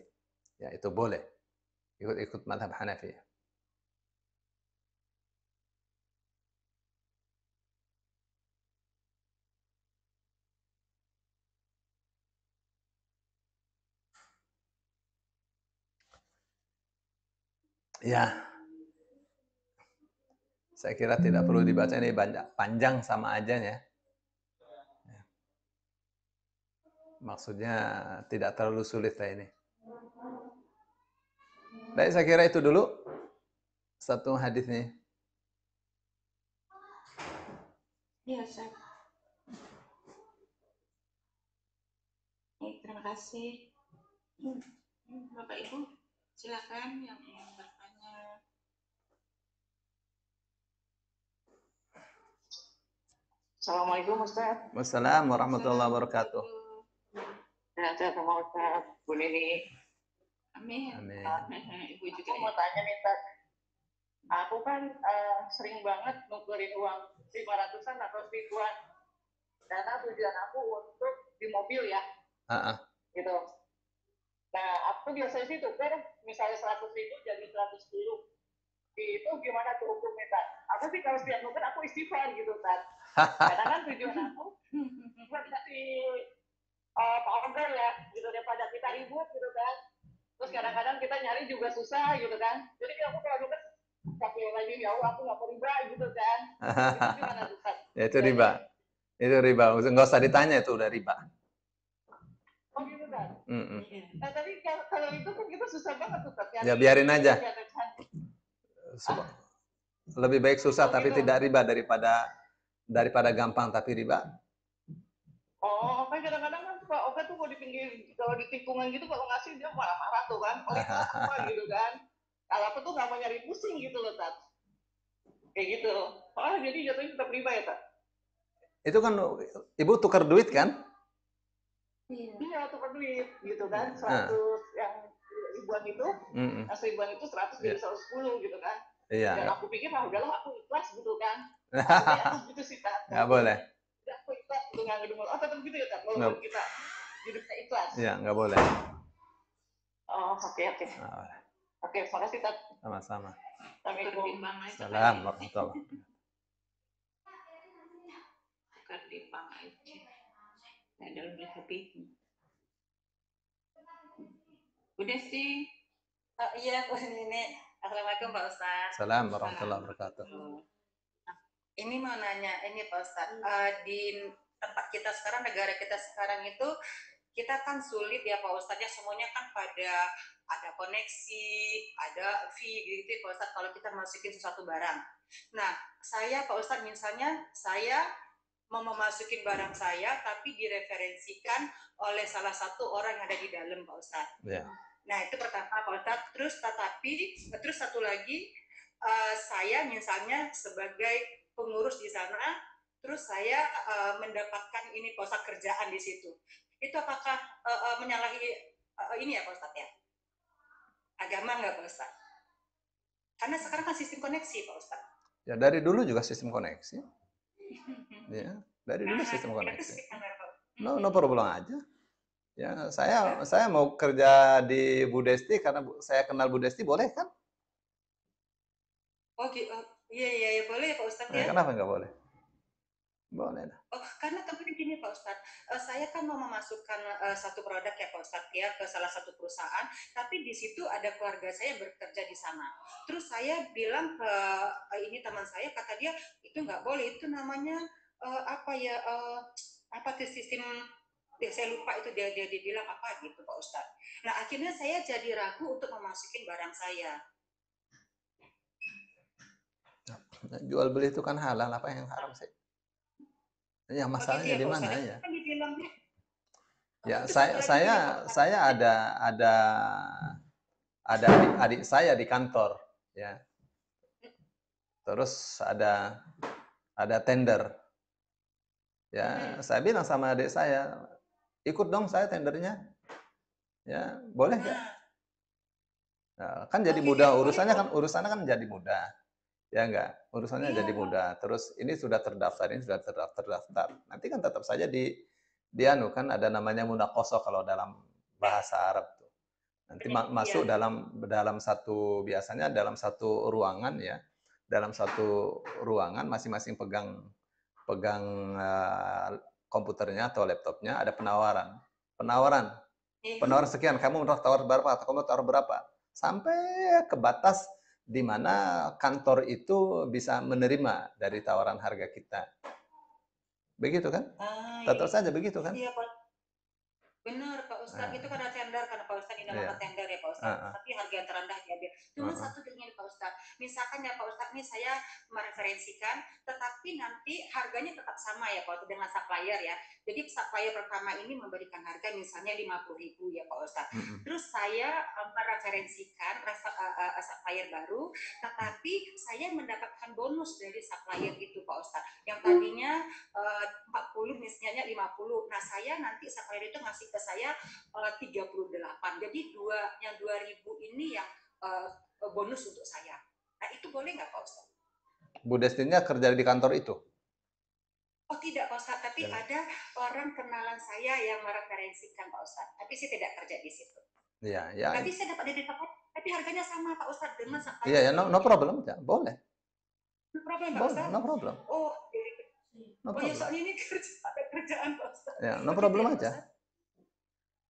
Ya, itu boleh. Ikut mazhab Hanafi. Ya. Saya kira tidak perlu dibaca, ini panjang sama aja ya. Maksudnya tidak terlalu sulit lah ini. Baik, saya kira itu dulu satu hadis nih. Iya, Ustaz. Terima kasih. Bapak Ibu, silakan yang ingin bertanya. Assalamualaikum Ustaz. Wassalamualaikum warahmatullahi wabarakatuh. Sehat-sehat sama Ustaz, Bu Nini. Amin. Amin. Ibu juga Aku mau tanya nih, Ustaz. Aku kan sering banget nukerin uang 500-an atau 1000-an. Karena tujuan aku untuk di mobil ya. Gitu. Nah, aku biasanya sih tuker misalnya 100.000 jadi 110. Itu gimana tuh hukumnya, Ustaz? Aku sih kalau setiap nuker aku istighfar gitu, Ustaz. Karena kan tujuan aku buat kasih Pak Ogar ya, gitu, daripada kita ribut gitu kan. Terus kadang-kadang kita nyari juga susah gitu kan. Jadi aku kalau nuker pakai lagi, ya Allah aku nggak mau riba gitu kan. Itu gimana tuh, Ustaz? Ya, itu riba. Itu riba. Nggak usah ditanya, itu udah riba. Oh gitu kan. Nah tapi kalau itu kan kita susah banget tuh, Ustaz. Ya biarin aja. Lebih baik susah tapi gitu. tidak riba daripada gampang tapi riba. Oh, kan kadang-kadang kan Pak Oka tuh kalau di tikungan gitu kalau ngasih dia marah-marah tuh kan. Oh itu apa gitu kan. Kalau aku tuh nggak mau nyari pusing gitu loh, Tat. Kayak gitu. Oh jadi jatuhnya tetap riba ya, Tat? Itu kan Ibu tukar duit kan? Iya, tukar duit gitu kan. 100 yang ribuan itu, yang 1000-an itu 100 jadi 110 gitu kan. Iya. Dan aku pikir udahlah aku ikhlas gitu kan. Aku gitu sih, Tat. Nggak boleh. Ya, aku ikhlas gitu, nggak ngedumel. Oh tetap gitu ya, Tat? Walaupun kita hidupnya ikhlas. Iya, nggak boleh. Oh, oke. Oke, makasih, Tat. Sama-sama. Assalamualaikum. Salam warahmatullahi wabarakatuh. Tukar di bank aja. Ada lebih habis. Udah sih. Oh iya, ini. Assalamualaikum Pak Ustaz. Salam warahmatullahi wabarakatuh. Ini mau nanya, ini Pak Ustaz, di tempat kita sekarang, negara kita sekarang itu, kita kan sulit ya Pak Ustadz, ya semuanya kan pada ada koneksi, ada fee gitu ya Pak Ustadz kalau kita masukin sesuatu barang. Nah, saya Pak Ustadz misalnya saya mau memasukin barang saya tapi direferensikan oleh salah satu orang yang ada di dalam Pak Ustadz. Yeah. Nah, itu pertama Pak Ustadz. Terus satu lagi, saya misalnya sebagai pengurus di sana, terus saya mendapatkan ini Pak Ustadz kerjaan di situ. Itu apakah menyalahi ini ya Pak Ustadz ya? Agama nggak Pak Ustadz? Karena sekarang kan sistem koneksi Pak Ustadz. Ya dari dulu juga sistem koneksi. Ya, dari dulu sistem koneksi. No problem aja. Ya, saya mau kerja di Bu Desti karena saya kenal Bu Desti, boleh kan? Oh, iya boleh ya Pak Ustadz ya. Kenapa nggak boleh? Boleh. Oh, karena kemarin gini Pak Ustadz, saya kan mau memasukkan satu produk ya Pak Ustadz ya ke salah satu perusahaan, tapi di situ ada keluarga saya bekerja di sana. Terus saya bilang ke ini teman saya, kata dia itu nggak boleh, itu namanya apa tuh sistem, saya lupa itu dia bilang apa gitu Pak Ustadz. Nah akhirnya saya jadi ragu untuk memasukin barang saya. Jual beli itu kan halal, apa yang haram sih? Ya masalahnya di mana ya? Ya saya ada adik saya di kantor ya. Terus ada tender. Ya, saya bilang sama adik saya, ikut dong saya tendernya. Ya, boleh nggak? Nah, kan jadi mudah urusannya kan jadi mudah. Ya enggak, urusannya jadi mudah. Terus ini sudah terdaftar, Nanti kan tetap saja dianu kan ada namanya munaqashah kalau dalam bahasa Arab tuh. Nanti masuk dalam satu, biasanya dalam satu ruangan ya. Dalam satu ruangan masing-masing pegang komputernya atau laptopnya, ada penawaran sekian, kamu mau tawar berapa atau kamu tawar berapa, sampai ke batas di mana kantor itu bisa menerima dari tawaran harga kita. Begitu kan? Tetap saja begitu kan? Iya Pak. Benar Pak Ustadz, itu karena tender, karena Pak Ustadz ini nama tender ya Pak Ustadz, tapi harga yang terendah diambil. Cuma satu dengan Pak Ustadz, misalkan ya Pak Ustadz ini saya mereferensikan, tetapi nanti harganya tetap sama ya Pak Ustadz dengan supplier ya. Jadi supplier pertama ini memberikan harga misalnya 50.000 ya Pak Ustadz. Terus saya mereferensikan supplier baru, tetapi saya mendapatkan bonus dari supplier itu Pak Ustadz. Yang tadinya 40 misalnya 50. Nah saya nanti supplier itu ngasih ke saya 38. Jadi yang 2.000 ini yang bonus untuk saya. Nah itu boleh nggak Pak Ustadz? Bu Destinya kerja di kantor itu? Oh tidak Pak Ustadz, tapi ada orang kenalan saya yang mereferensikan Pak Ustadz. Tapi saya tidak kerja di situ. Iya. Tapi saya dapat dari tempat, tapi harganya sama Pak Ustadz dengan supplier. Iya, no problem aja, boleh. No problem Pak Ustadz? No problem. Oh, ya soalnya ini ada kerjaan Pak Ustadz. Ya, no problem aja.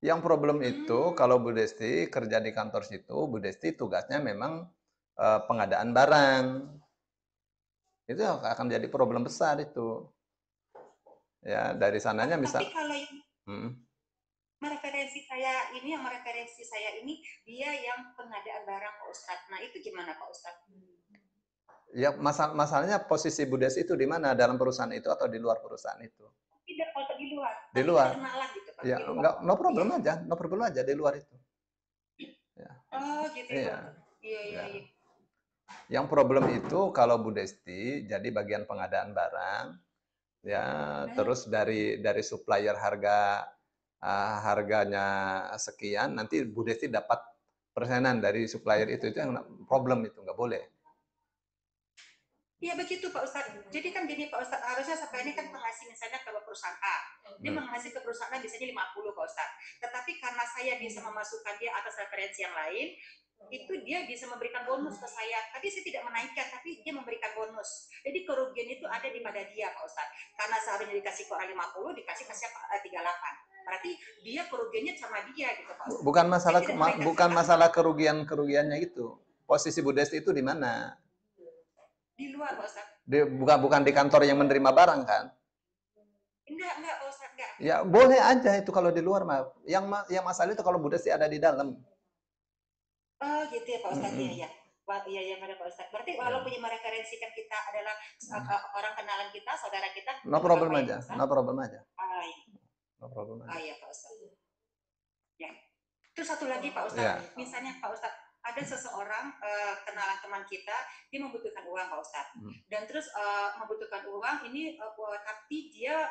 Yang problem itu kalau Bu Desti kerja di kantor situ, Bu Desti tugasnya memang pengadaan barang. Itu akan jadi problem besar itu. Ya, dari sananya misal. Tapi kalau yang mereferensi saya ini dia yang pengadaan barang Pak Ustadz. Nah, itu gimana Pak Ustadz? Ya, masalahnya posisi Bu Desti itu di mana? Dalam perusahaan itu atau di luar perusahaan itu? Tidak, kalau di luar. Di luar. Gitu, Pak. Ya, enggak, no problem aja di luar itu. Ya. Oh, gitu ya. Iya. Yang problem itu kalau Bu Desti jadi bagian pengadaan barang, ya, terus dari supplier harganya sekian, nanti Bu Desti dapat persenan dari supplier itu yang problem itu nggak boleh. Iya begitu Pak Ustadz. Jadi kan gini Pak Ustadz, harusnya supplier ini kan mengasih misalnya ke perusahaan A. Dia mengasih ke perusahaan A biasanya 50 Pak Ustadz. Tetapi karena saya bisa memasukkan dia atas referensi yang lain, itu dia bisa memberikan bonus ke saya. Tapi saya tidak menaikkan, tapi dia memberikan bonus. Jadi kerugian itu ada di pada dia Pak Ustadz. Karena seharusnya dikasih ke orang 50, dikasih ke siapa 38. Berarti dia kerugiannya sama dia gitu Pak Ustadz. Bukan masalah kerugiannya itu. Posisi Bu Desti itu di mana? Di luar Pak Ustadz. Bukan di kantor yang menerima barang kan? Enggak Pak Ustadz, enggak. Ya boleh aja itu kalau di luar mah. Yang masalah itu kalau Bu Desti ada di dalam. Oh gitu ya Pak Ustadz, Mm-mm. iya. Wah, iya ada Pak Ustadz. Berarti Ya. walaupun mereferensikan kita adalah orang kenalan kita, saudara kita, No nggak problem apa-apa ya aja, Pak Ustadz? no problem aja, Iya. no problem aja. Iya Pak Ustadz. Ya. Terus satu lagi Pak Ustadz, Ya. misalnya Pak Ustadz, ada seseorang kenalan teman kita, dia membutuhkan uang Pak Ustadz. Dan terus membutuhkan uang ini, tapi dia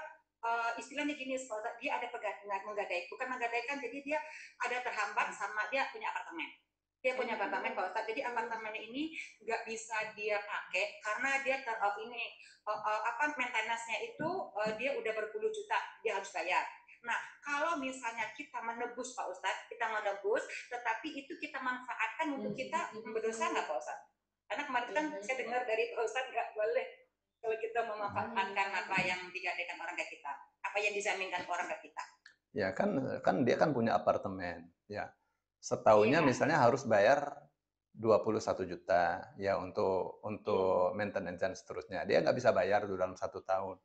istilahnya gini, Pak Ustadz, dia ada bukan menggadaikan, jadi dia ada terhambat sama dia punya apartemen. Dia punya apartemen Pak Ustadz, jadi apartemen ini nggak bisa dia pakai karena dia maintenance-nya itu dia udah berpuluh juta, dia harus bayar. Nah, kalau misalnya kita menebus Pak Ustadz, tetapi itu kita manfaatkan untuk kita berdosa nggak Pak Ustadz? Karena kemarin kan saya dengar dari Pak Ustadz nggak boleh kalau kita memanfaatkan apa yang digadaikan orang ke kita, apa yang dijaminkan orang ke kita. Ya kan dia kan punya apartemen, ya. Setahunnya misalnya harus bayar 21 juta ya untuk maintenance dan seterusnya. Dia nggak bisa bayar dalam 1 tahun.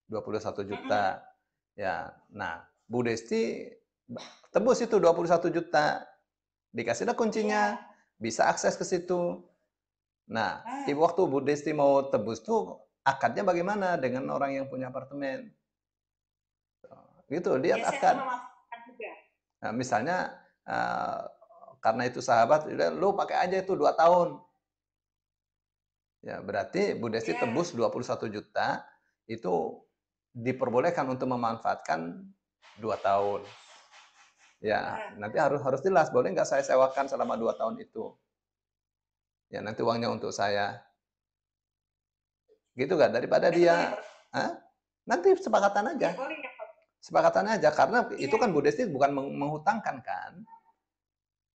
21 juta. Ya. Nah, Bu Desti tebus itu 21 juta. Dikasihlah kuncinya, bisa akses ke situ. Nah, waktu Bu Desti mau tebus tuh akadnya bagaimana dengan orang yang punya apartemen? Gitu, lihat akad. Nah, misalnya karena itu sahabat, lu pakai aja itu 2 tahun. Ya, berarti Bu Desti tebus 21 juta, itu diperbolehkan untuk memanfaatkan 2 tahun. Ya, nanti harus jelas, boleh nggak saya sewakan selama 2 tahun itu? Ya, nanti uangnya untuk saya. Gitu kan, daripada dia, nanti sepakatan aja. Sepakatan aja, karena itu kan Bu Desti bukan menghutangkan kan.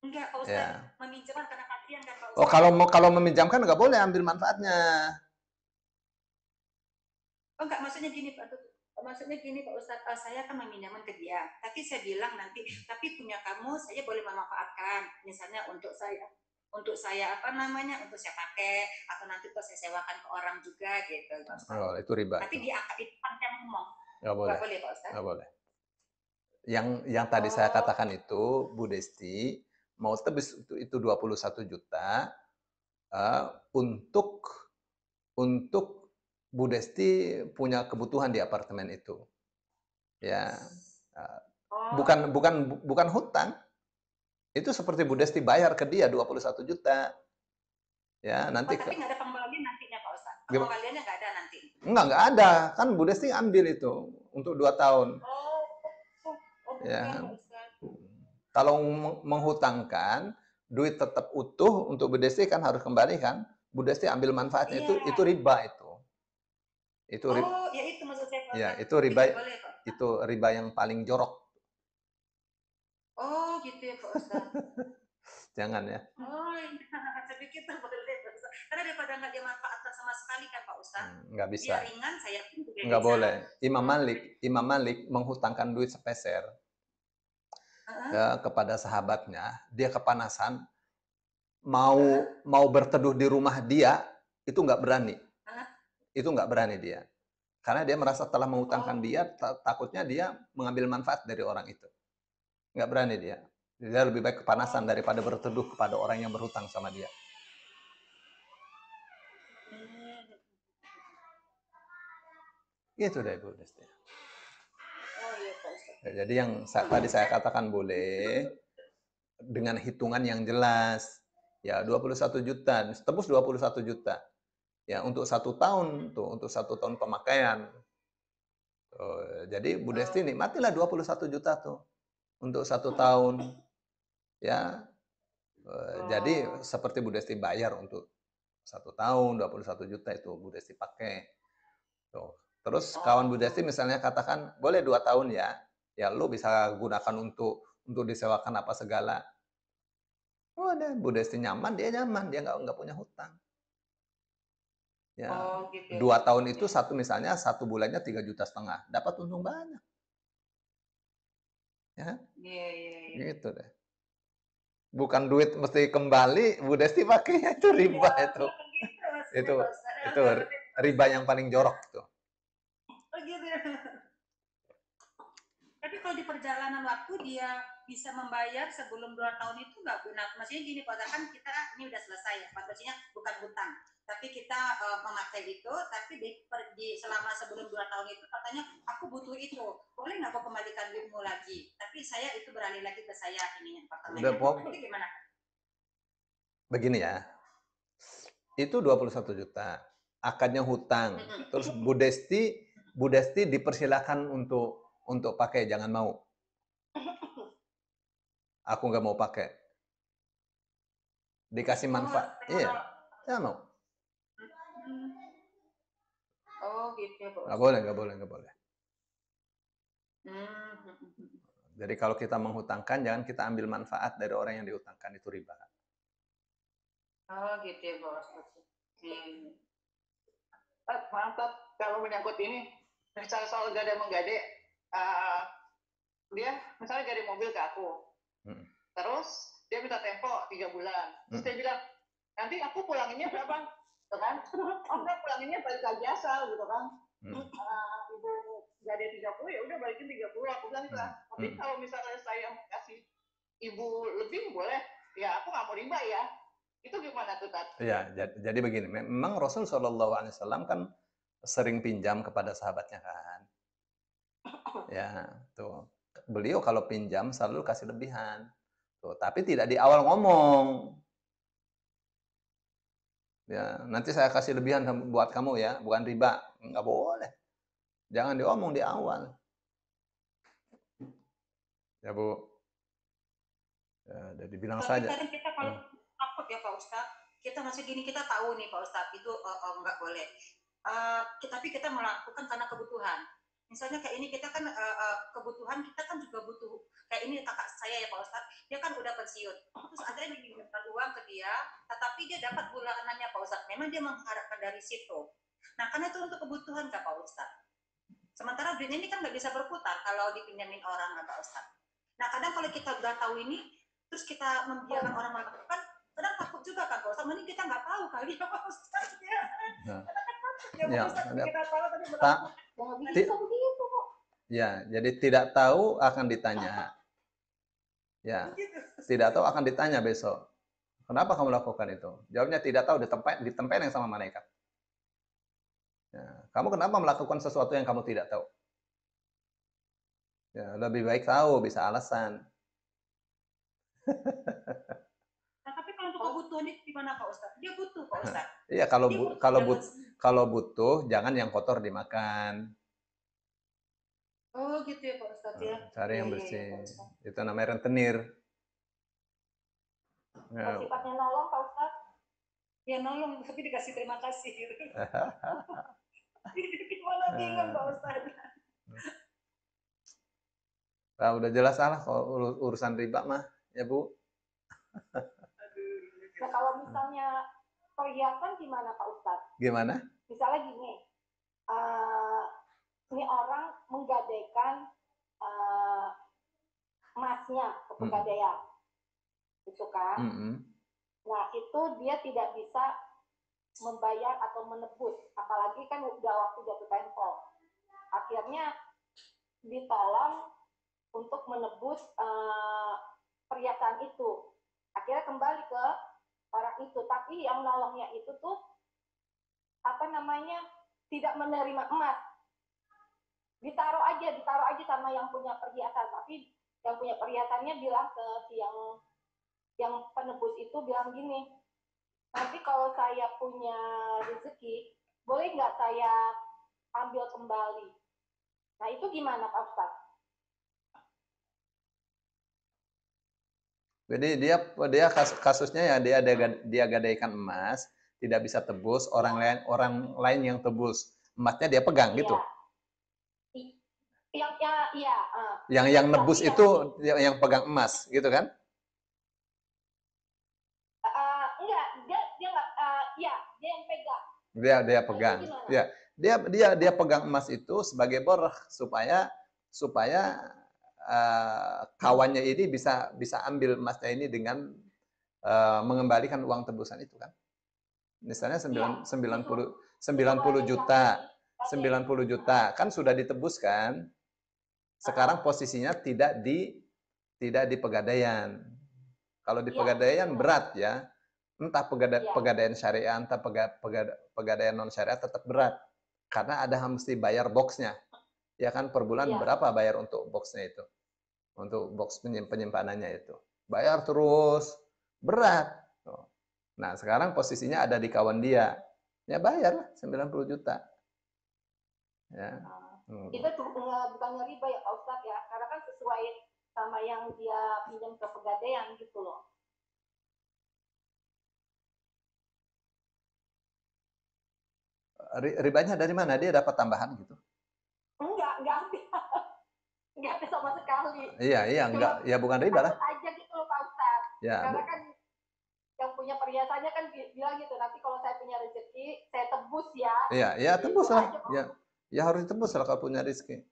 Enggak, Pak Ustadz, meminjamkan karena kasihan kan Pak Ustadz. Oh, kalau meminjamkan nggak boleh ambil manfaatnya. Oh enggak, maksudnya gini Pak Ustadz, saya kan meminjamkan ke dia, tapi saya bilang nanti, tapi punya kamu saya boleh memanfaatkan, misalnya untuk saya untuk saya pakai, atau nanti untuk saya sewakan ke orang juga gitu Pak Ustadz. Oh, itu riba. Tapi di akad itu kan yang ngomong. Nggak boleh. Nggak boleh Pak Ustadz. Nggak boleh. Yang tadi saya katakan itu, Bu Desti mau tebus itu 21 juta untuk Bu Desti punya kebutuhan di apartemen itu. Ya. Bukan hutang. Itu seperti Bu Desti bayar ke dia 21 juta. Ya, nanti tapi nggak ada pengembalian nantinya Pak Ustadz. Pengembaliannya nggak ada nanti. Nggak ada. Kan Bu Desti ambil itu untuk 2 tahun. Ya. Kalau menghutangkan, duit tetap utuh untuk Bu Desti kan harus kembali kan. Bu Desti ambil manfaatnya, itu riba itu. Ya itu maksud saya Pak. Ya, itu riba. Itu riba yang paling jorok. Oh, gitu ya Pak Ustadz. Jangan ya. Oh, saya pikir boleh Pak Ustadz. Karena daripada nggak dimanfaatkan sama sekali kan Pak Ustadz. Nggak bisa. Dia ringan, saya pun juga nggak boleh. Imam Malik menghutangkan duit sepeser kepada sahabatnya. Dia kepanasan, mau berteduh di rumah dia, itu nggak berani. Itu nggak berani dia. Karena dia merasa telah menghutangkan dia, takutnya dia mengambil manfaat dari orang itu. Nggak berani dia. Dia lebih baik kepanasan daripada berteduh kepada orang yang berhutang sama dia. Gitu deh Bu Desti. Jadi yang tadi saya katakan boleh dengan hitungan yang jelas. Ya, 21 juta, tebus 21 juta. Ya, untuk 1 tahun tuh, untuk 1 tahun pemakaian. Jadi Bu Desti nikmatilah 21 juta tuh untuk 1 tahun. Ya. Jadi seperti Bu Desti bayar untuk 1 tahun 21 juta itu Bu Desti pakai. Tuh. Terus kawan Bu Desti misalnya katakan boleh 2 tahun ya. Ya lu bisa gunakan untuk disewakan apa segala. Udah, Bu Desti nyaman, dia nggak punya hutang. Ya, gitu. 2 tahun itu misalnya 1 bulannya 3,5 juta, dapat untung banyak. Ya, gitu deh. Bukan duit mesti kembali, Bu Desti pakainya itu riba itu. Itu riba yang paling jorok tuh. Tapi kalau di perjalanan waktu dia bisa membayar sebelum 2 tahun itu nggak benar. Maksudnya gini, Pak, kan kita ini udah selesai ya, Pak, maksudnya bukan hutang. Tapi kita memakai itu, tapi selama sebelum 2 tahun itu katanya aku butuh itu, boleh nggak aku kembalikan duitmu lagi? Tapi saya itu beralih lagi ke saya ini apartemennya. Itu gimana? Begini ya, itu 21 juta, akadnya hutang. Terus Bu Desti dipersilakan untuk pakai, jangan mau. Aku nggak mau pakai. Dikasih manfaat, iya, jangan mau. Oh gitu ya, Pak. Nggak boleh. Jadi kalau kita menghutangkan, jangan kita ambil manfaat dari orang yang dihutangkan, itu riba. Oh gitu ya, Pak. Mantap, kalau menyangkut ini, misalnya soal gade menggade, dia misalnya gade mobil ke aku, terus dia minta tempo 3 bulan, terus dia bilang, nanti aku pulanginnya berapa? Gitu kan? Enggak, pulanginnya balik lagi asal, gitu kan? Ibu gade 30, ya udah balikin 30, aku bilang gitu kan. Tapi kalau misalnya saya kasih ibu lebih, boleh? Ya aku nggak mau riba ya. Itu gimana tuh, Tat? Ya, jadi begini, memang Rasul SAW kan sering pinjam kepada sahabatnya kan. Ya, tuh. Beliau kalau pinjam selalu kasih lebihan. Tuh, tapi tidak di awal ngomong. Ya, nanti saya kasih lebihan buat kamu ya, bukan riba. Nggak boleh. Jangan diomong di awal. Ya, Bu. Ya, jadi bilang tapi saja. Kadang kita kalau takut ya Pak Ustadz, kita masih gini, kita tahu nih Pak Ustadz itu nggak boleh. Tapi kita melakukan karena kebutuhan. Misalnya kayak ini kita kan kebutuhan, kita kan juga butuh. Kayak ini kakak saya ya Pak Ustadz, dia kan udah pensiun. Terus ada yang meminjamkan uang ke dia, tetapi dia dapat bulanannya Pak Ustadz. Memang dia mengharapkan dari situ. Nah karena itu untuk kebutuhan Kak Pak Ustadz. Sementara duitnya ini kan nggak bisa berputar kalau dipinjamin orang Pak Ustadz. Nah kadang kalau kita udah tahu ini, terus kita membiarkan orang melakukan, kadang takut juga kan Pak Ustadz, mending kita nggak tahu kali ya Pak Ustadz ya. Ya, jadi tidak tahu akan ditanya. Ya, tidak tahu akan ditanya besok. Kenapa kamu lakukan itu? Jawabnya tidak tahu, ditempeleng sama malaikat. Ya, kamu kenapa melakukan sesuatu yang kamu tidak tahu? Ya, lebih baik tahu, bisa alasan. Nah, tapi kalau untuk kebutuhan itu gimana Pak Ustadz? Dia butuh Pak Ustadz. Iya, kalau butuh jangan yang kotor dimakan. Oh gitu ya Pak Ustadz ya. Cari yang bersih. Itu namanya rentenir. Sifatnya nolong Pak Ustadz. Ya nolong, tapi dikasih terima kasih. Gimana bingung Pak Ustadz? Nah, udah jelas salah kalau urusan riba mah, ya Bu. Nah kalau misalnya perhiasan gimana Pak Ustadz? Gimana? Misalnya gini, ini orang menggadaikan emasnya ke pegadaian, gitu kan? Nah itu dia tidak bisa membayar atau menebus, apalagi kan udah waktu jatuh tempo. Akhirnya ditolong untuk menebus perhiasan itu. Akhirnya kembali ke orang itu, tapi yang nolongnya itu tuh tidak menerima emas. Ditaruh aja sama yang punya perhiasan, tapi yang punya perhiasannya bilang ke si yang penebus itu bilang gini, nanti kalau saya punya rezeki, boleh nggak saya ambil kembali? Nah itu gimana Pak Ustadz? Jadi dia kasusnya ya dia gadaikan emas, tidak bisa tebus, orang lain yang tebus. Emasnya dia pegang gitu. Yang nebus itu yang pegang emas, gitu kan? Enggak, dia nggak, dia yang pegang. Dia pegang. Ya, dia pegang emas itu sebagai borah supaya kawannya ini bisa ambil emasnya ini dengan mengembalikan uang tebusan itu kan. Misalnya 90 juta kan sudah ditebus kan. sekarang posisinya tidak di Pegadaian. Kalau di Pegadaian berat ya. Entah Pegadaian syariah, entah Pegadaian non syariah tetap berat. Karena ada mesti bayar boxnya. Ya kan per bulan berapa bayar untuk boxnya itu? Untuk box penyimpanannya itu. Bayar terus, berat. Nah, sekarang posisinya ada di kawan dia. Ya bayar 90 juta. Ya. Itu bukannya riba ya Pak Ustadz ya? Karena kan sesuai sama yang dia pinjam ke Pegadaian gitu loh. Ribanya dari mana? Dia dapat tambahan gitu? Enggak ada sama sekali. Iya, enggak. Ya bukan riba lah. Aja gitu loh Pak Ustadz. Ya, karena kan yang punya perhiasannya kan bilang gitu, nanti kalau saya punya rezeki, saya tebus ya. Iya, tebus lah. Ya harus ditebus lah kalau punya rezeki.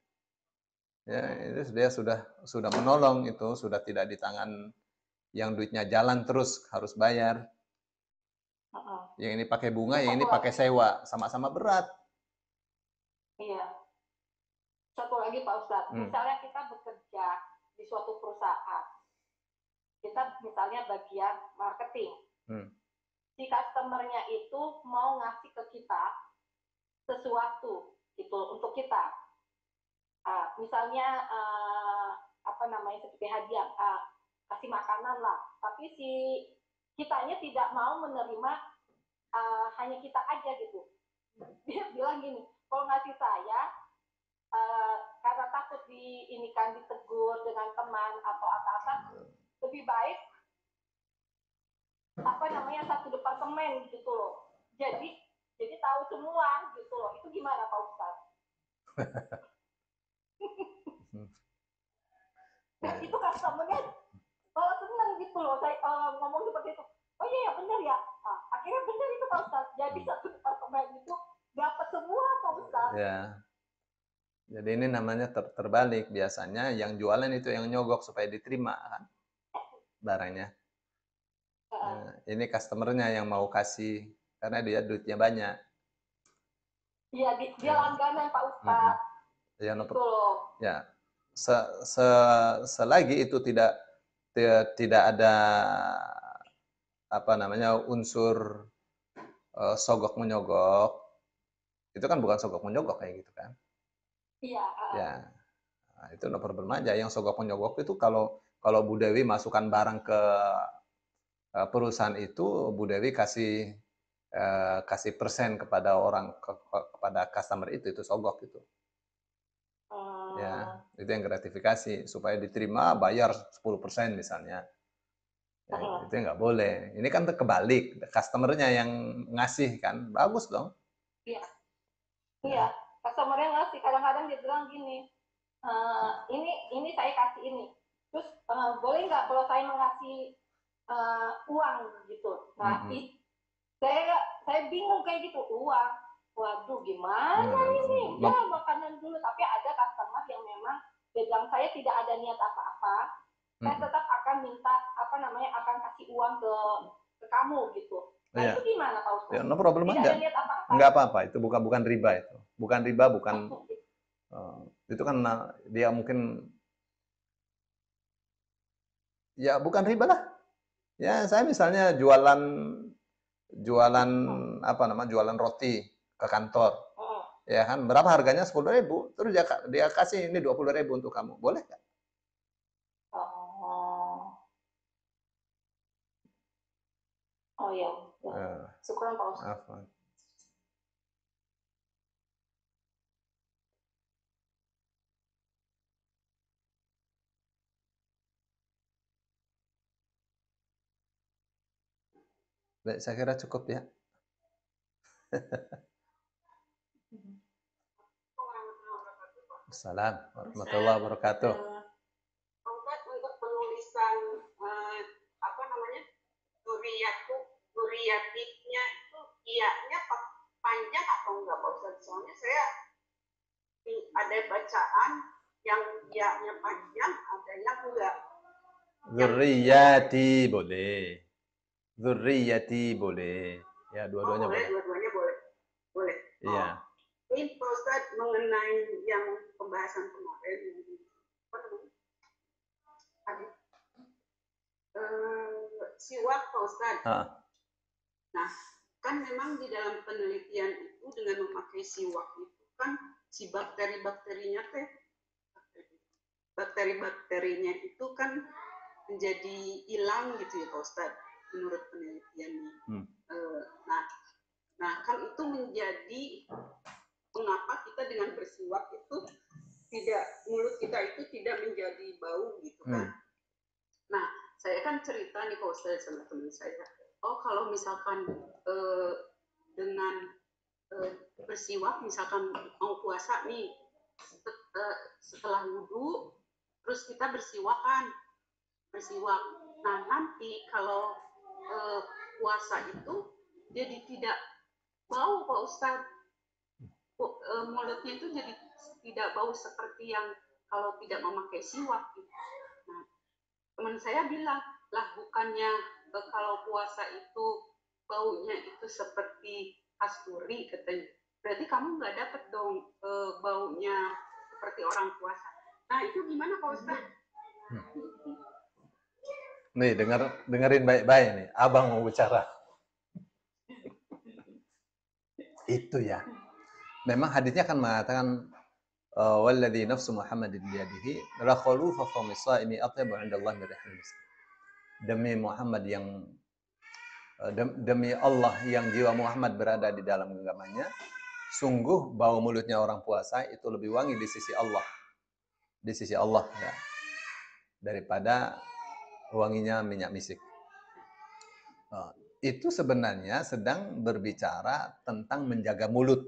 Ya, itu dia sudah menolong itu, sudah tidak di tangan yang duitnya jalan terus harus bayar. Yang ini pakai bunga, yang ini pakai sewa, sama-sama berat. Iya. Satu lagi Pak Ustadz, misalnya kita bekerja di suatu perusahaan, kita misalnya bagian marketing, si customer-nya itu mau ngasih ke kita sesuatu gitu untuk kita, misalnya seperti hadiah, kasih makanan lah, tapi si kitanya tidak mau menerima hanya kita aja gitu. Dia bilang gini, kalau ngasih saya karena takut ditegur dengan teman atau atasan, lebih baik satu departemen gitu loh. Jadi tahu semua gitu loh. Itu gimana Pak Ustadz? Nah, itu customer-nya senang gitu loh. Saya ngomong seperti itu. Oh iya benar ya. Akhirnya benar itu Pak Ustadz. Jadi satu departemen itu dapat semua Pak Ustadz. Ya. Jadi ini namanya terbalik. Biasanya yang jualan itu yang nyogok supaya diterima kan barangnya. Nah, ini customernya yang mau kasih karena dia duitnya banyak. Iya, dia langganan Pak Ustadz. Ya, gitu loh. Ya. Selagi itu tidak ada unsur sogok menyogok, itu kan bukan sogok menyogok kayak gitu kan. Iya. Ya, nah, itu no problem aja. Yang sogok menyogok itu kalau Bu Dewi masukkan barang ke perusahaan itu, Bu Dewi kasih persen kepada kepada customer itu sogok itu. Ya, itu yang gratifikasi supaya diterima bayar 10% misalnya. Ya, itu nggak boleh. Ini kan kebalik, customernya yang ngasih kan, bagus dong. Iya. Iya, customernya ngasih. Kadang-kadang dia bilang gini, ini saya kasih ini. Terus boleh nggak kalau saya mengasih uang gitu? Nah, saya bingung kayak gitu, uang. Waduh, gimana ini? Ya makanan dulu. Tapi ada customer yang memang bilang saya tidak ada niat apa-apa. Saya tetap akan minta akan kasih uang ke kamu gitu. Nah, itu gimana Pak Ustadz? Ya, no problem aja. Enggak apa-apa, itu bukan riba itu. Bukan riba, itu kan dia mungkin ya bukan riba lah. Ya, saya misalnya jualan jualan roti ke kantor. Ya kan, berapa harganya? 10.000. Terus dia kasih ini 20.000 untuk kamu. Boleh nggak? Oh iya. Syukuran Pak Ustadz. Baik, saya kira cukup ya. Assalamualaikum warahmatullahi wabarakatuh. Untuk penulisan duriyatiknya itu iya-nya panjang atau enggak Pak Ustadz? Soalnya saya ada bacaan yang iya-nya panjang, ada yang enggak. Dzurriyyati boleh. Dzurriyyati boleh. Ya, dua-duanya boleh. Dua-duanya boleh. Iya. Ini Pak Ustadz mengenai yang pembahasan kemarin siwak Pak Ustadz. Nah, kan memang di dalam penelitian itu dengan memakai siwak itu kan si bakteri-bakterinya itu kan menjadi hilang gitu ya Pak Ustadz, menurut penelitiannya. Nah kan itu menjadi mengapa kita dengan bersiwak itu mulut kita itu tidak menjadi bau gitu kan. Nah saya kan cerita nih Pak Ustadz sama teman saya, kalau misalkan dengan bersiwak, misalkan mau puasa nih, setelah wudhu terus kita bersiwak. Nah nanti kalau puasa itu jadi tidak bau Pak Ustadz, mulutnya itu jadi tidak bau seperti yang kalau tidak memakai siwak gitu. Nah teman saya bilang, lah bukannya kalau puasa itu baunya itu seperti kasturi katanya, berarti kamu nggak dapet dong baunya seperti orang puasa. Nah itu gimana Pak Ustadz? Nih dengerin baik-baik nih, abang mau bicara. Itu ya, memang hadisnya kan mengatakan walladzi nafsu Muhammadin biyadihi la khulufa fami shaimi atyabu 'inda Allah min rihil misk. Demi Muhammad yang demi Allah yang jiwa Muhammad berada di dalam genggamannya, sungguh bau mulutnya orang puasa itu lebih wangi di sisi Allah. Di sisi Allah ya, daripada wanginya minyak misik. Itu sebenarnya sedang berbicara tentang menjaga mulut.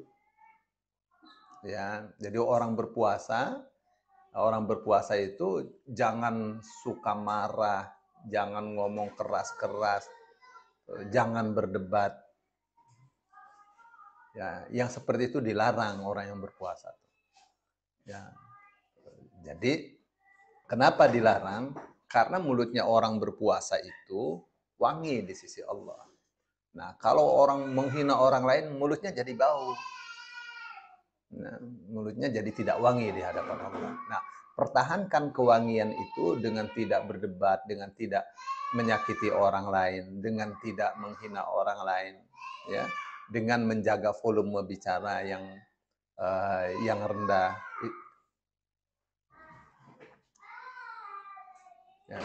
Ya, jadi orang berpuasa itu jangan suka marah, jangan ngomong keras-keras, jangan berdebat. Ya, yang seperti itu dilarang orang yang berpuasa. Ya. Jadi kenapa dilarang? Karena mulutnya orang berpuasa itu wangi di sisi Allah. Nah, kalau orang menghina orang lain, mulutnya jadi bau. Nah, mulutnya jadi tidak wangi di hadapan Allah. Nah, pertahankan kewangian itu dengan tidak berdebat, dengan tidak menyakiti orang lain, dengan tidak menghina orang lain, ya, dengan menjaga volume bicara yang rendah. Ya,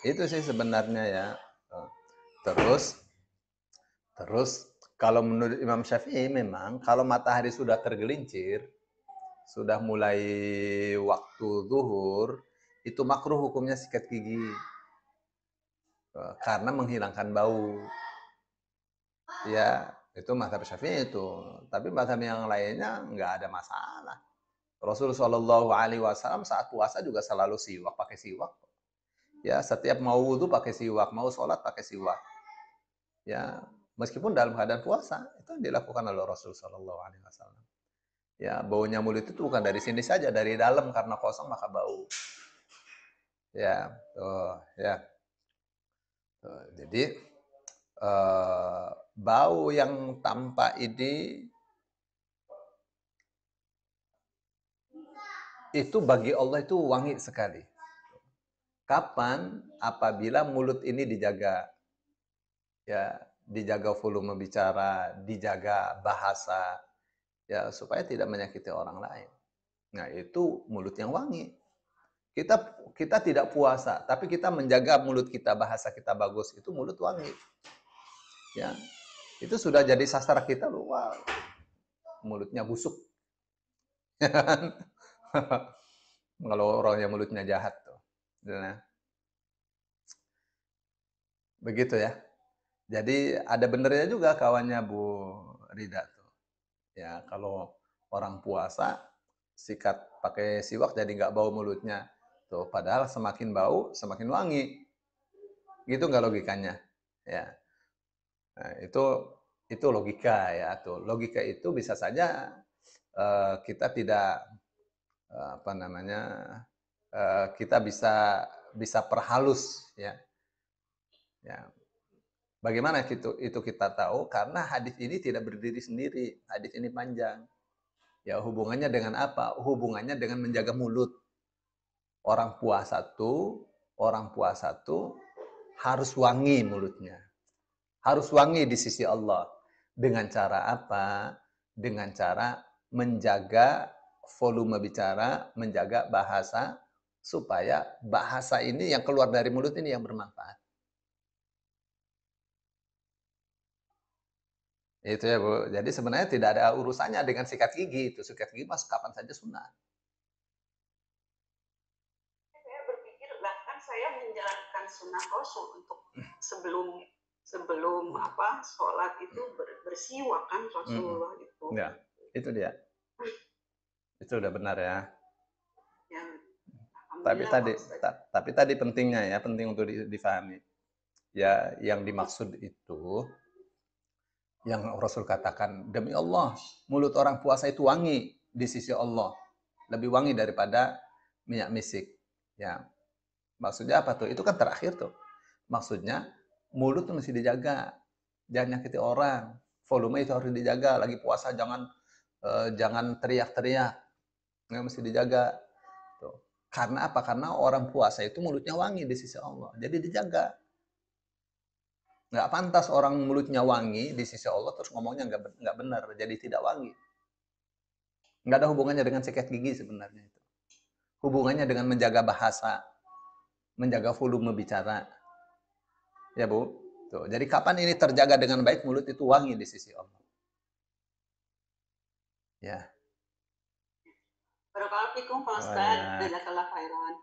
itu sih sebenarnya ya. Terus kalau menurut Imam Syafi'i memang kalau matahari sudah tergelincir, sudah mulai waktu zuhur, itu makruh hukumnya sikat gigi. Karena menghilangkan bau. Ya, itu mazhab Syafi'i itu. Tapi mazhab yang lainnya nggak ada masalah. Rasulullah SAW saat puasa juga selalu siwak, pakai siwak. Ya, setiap mau wudu pakai siwak, mau sholat pakai siwak. Ya, meskipun dalam keadaan puasa, itu yang dilakukan oleh Rasulullah SAW. Ya, baunya mulut itu bukan dari sini saja, dari dalam, karena kosong maka bau. Ya, ya. Jadi bau yang tanpa ini itu bagi Allah itu wangi sekali. Kapan? Apabila mulut ini dijaga, ya, dijaga volume bicara, dijaga bahasa, ya, supaya tidak menyakiti orang lain. Nah, itu mulut yang wangi. Kita tidak puasa, tapi kita menjaga mulut kita, bahasa kita bagus, itu mulut wangi. Ya, itu sudah jadi sastra kita loh. Wow, mulutnya busuk. Kalau orang yang mulutnya jahat tuh. Nah, begitu ya. Jadi ada benernya juga kawannya Bu Rida tuh. Ya, kalau orang puasa sikat pakai siwak jadi nggak bau mulutnya. Tuh, padahal semakin bau semakin wangi. Gitu nggak logikanya? Ya. Nah, itu logika ya tuh. Logika itu bisa saja kita tidak kita bisa perhalus ya. Ya. Bagaimana itu kita tahu? Karena hadis ini tidak berdiri sendiri. Hadis ini panjang. Ya, hubungannya dengan apa? Hubungannya dengan menjaga mulut. Orang puasa tuh harus wangi mulutnya. Harus wangi di sisi Allah. Dengan cara apa? Dengan cara menjaga volume bicara, menjaga bahasa, supaya bahasa ini yang keluar dari mulut ini yang bermanfaat. Itu ya Bu. Jadi sebenarnya tidak ada urusannya dengan sikat gigi. Itu sikat gigi mas kapan saja sunnah. Saya berpikir bahkan saya menjalankan sunnah Rasul untuk sebelum sholat itu bersiwak kan Rasulullah itu. Ya, itu dia. Itu udah benar ya. Ya, tapi tadi pentingnya ya, penting untuk difahami. Ya, yang dimaksud itu yang Rasul katakan, demi Allah, mulut orang puasa itu wangi di sisi Allah. Lebih wangi daripada minyak misik. Ya. Maksudnya apa tuh? Itu kan terakhir tuh. Maksudnya mulut tuh mesti dijaga. Jangan nyakiti orang. Volume itu harus dijaga. Lagi puasa jangan teriak-teriak. Nggak mesti dijaga. Tuh. Karena apa? Karena orang puasa itu mulutnya wangi di sisi Allah. Jadi dijaga. Nggak pantas orang mulutnya wangi di sisi Allah terus ngomongnya nggak benar, jadi tidak wangi. Nggak ada hubungannya dengan sikat gigi sebenarnya itu. Hubungannya dengan menjaga bahasa, menjaga volume bicara. Ya Bu? Tuh, jadi kapan ini terjaga dengan baik, mulut itu wangi di sisi Allah. Ya. Barakallahu fikum Pak Ustaz, jazakallahu khairan.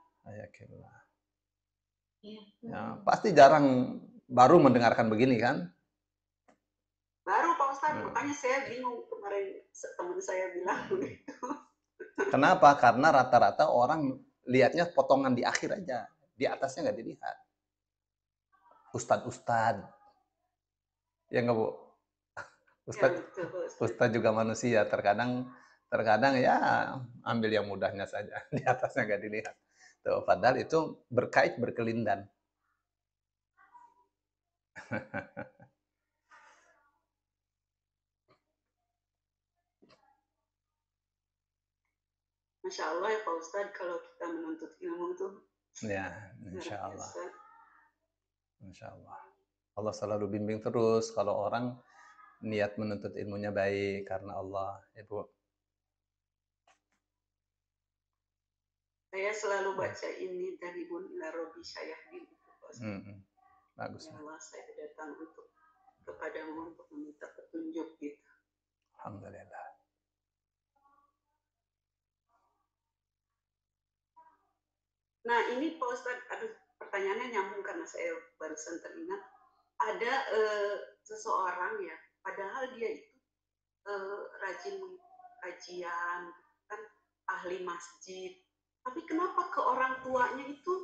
Ya, pasti jarang baru mendengarkan begini kan? Baru Pak Ustaz, makanya saya bingung kemarin teman saya bilang begitu. Kenapa? Karena rata-rata orang lihatnya potongan di akhir aja, di atasnya nggak dilihat. Ustadz, ya nggak Bu? Ustadz juga manusia, terkadang ya ambil yang mudahnya saja, di atasnya nggak dilihat. Tuh, padahal itu berkait berkelindan. Masya Allah ya Pak Ustadz, kalau kita menuntut ilmu tuh. Ya, Insya Allah. Insya Allah. Allah selalu bimbing terus kalau orang niat menuntut ilmunya baik karena Allah, Ibu. Saya selalu baca ini dari Bun ila Robi Syayahdin. Bagus. Ya Allah, saya datang kepadamu untuk meminta petunjuk gitu. Alhamdulillah. Nah ini Pak Ustadz, aduh pertanyaannya nyambung karena saya barusan teringat. Ada seseorang ya, padahal dia itu rajin kajian, kan ahli masjid. Tapi kenapa ke orang tuanya itu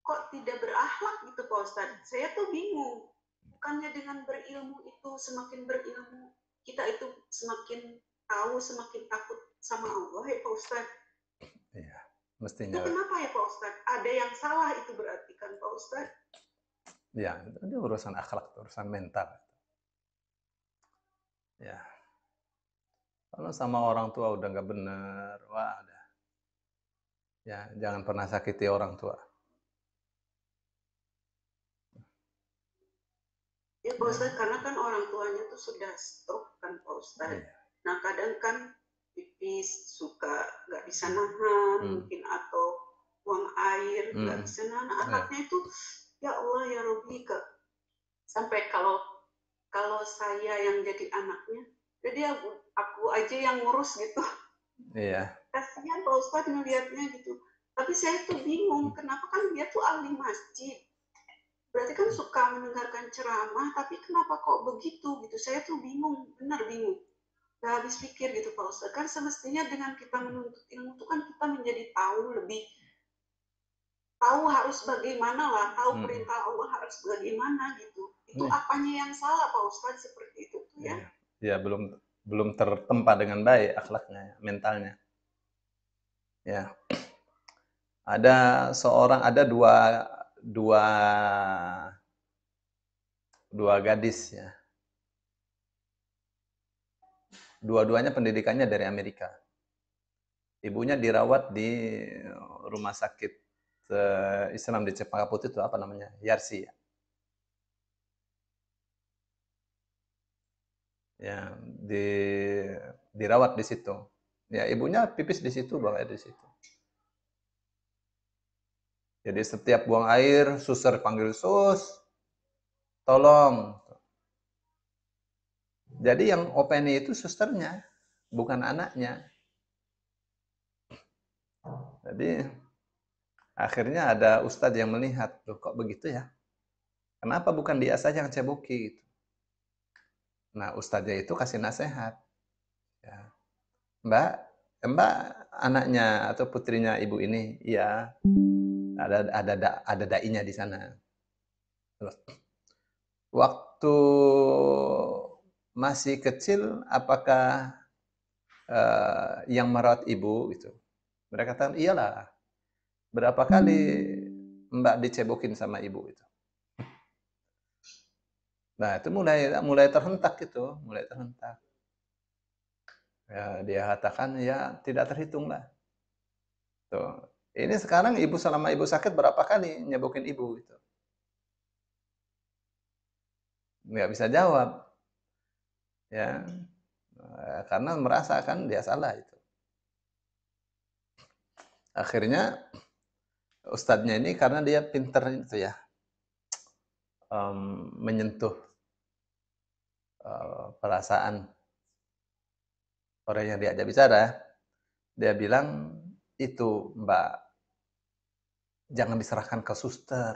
kok tidak berakhlak gitu Pak Ustadz? Saya tuh bingung. Bukannya dengan berilmu itu, semakin berilmu, kita itu semakin tahu, semakin takut sama Allah ya Pak Ustadz? Iya, mestinya. Itu kenapa ya Pak Ustadz? Ada yang salah itu berarti kan Pak Ustadz? Ya, itu urusan akhlak, urusan mental. Ya. Kalau sama orang tua udah nggak bener, wah udah. Ya, jangan pernah sakiti orang tua. Ya Pak Ustadz, karena kan orang tuanya tuh sudah stroke kan Pak Ustadz. Iya. Nah kadang kan pipis suka nggak bisa nahan mungkin, atau buang air nggak bisa nahan. Anaknya itu ya Allah ya Rabbi, sampai kalau saya yang jadi anaknya, jadi aku aja yang ngurus gitu. Iya. Kasihan Pak Ustadz ngelihatnya gitu. Tapi saya tuh bingung, kenapa kan dia tuh ahli masjid. Berarti kan suka mendengarkan ceramah, tapi kenapa kok begitu gitu? Saya tuh bingung, benar bingung. Gak habis pikir gitu Pak Ustadz. Kan semestinya dengan kita menuntut ilmu itu kan kita menjadi tahu harus bagaimana lah, tahu perintah Allah harus bagaimana gitu. Itu apanya yang salah Pak Ustadz seperti itu tuh ya? Ya belum tertempa dengan baik akhlaknya, mentalnya. Ya. Ada dua gadis ya. Dua-duanya pendidikannya dari Amerika. Ibunya dirawat di rumah sakit Islam di Cempaka Putih itu apa namanya? Yarsi ya. Ya, dirawat di situ. Ya, ibunya pipis di situ, buang air di situ. Jadi setiap buang air, suster panggil sus, tolong. Jadi yang openi itu susternya, bukan anaknya. Jadi akhirnya ada ustadz yang melihat, loh kok begitu ya? Kenapa bukan dia saja yang ceboki? Gitu. Nah ustadznya itu kasih nasihat. Ya. Mbak anaknya atau putrinya ibu ini, iya ada dai-nya di sana. Terus, waktu masih kecil, apakah yang merawat ibu gitu? Mereka katakan iyalah. Berapa kali Mbak dicebokin sama ibu itu? Nah itu mulai terhentak gitu, mulai terhentak. Ya, dia katakan ya tidak terhitung lah. Tuh. Ini sekarang ibu selama ibu sakit berapa kali nyebokin ibu gitu? Nggak bisa jawab. Ya, karena merasakan dia salah itu. Akhirnya ustadznya ini karena dia pinter itu ya, menyentuh perasaan orang yang diajak bicara, dia bilang itu Mbak jangan diserahkan ke suster.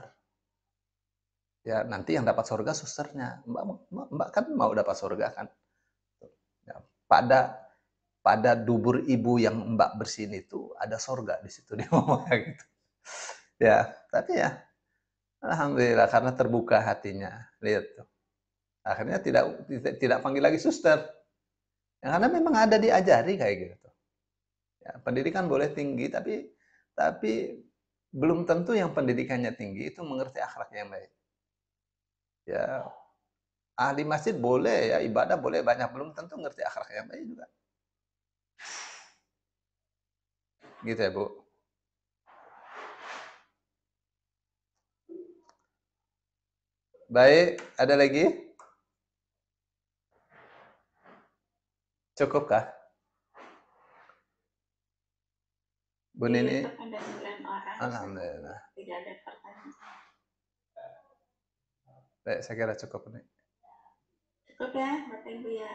Ya nanti yang dapat surga susternya. Mbak kan mau dapat surga kan. Ya, pada dubur ibu yang Mbak bersihin itu ada surga di situ, dia ngomongnya gitu. Ya, tapi ya alhamdulillah karena terbuka hatinya. Lihat tuh. Akhirnya tidak panggil lagi suster. Ya, karena memang ada diajari kayak gitu. Ya, pendidikan boleh tinggi tapi belum tentu yang pendidikannya tinggi itu mengerti akhlak yang baik. Ya, ahli masjid boleh ya ibadah boleh banyak, belum tentu ngerti akhlak yang baik juga. Gitu ya, Bu. Baik, ada lagi? Cukupkah? Bu Nini? Ada 9 orang. Alhamdulillah. Tidak ada pertanyaan. Baik, saya kira cukup nih. Cukup ya, Bapak Ibu ya.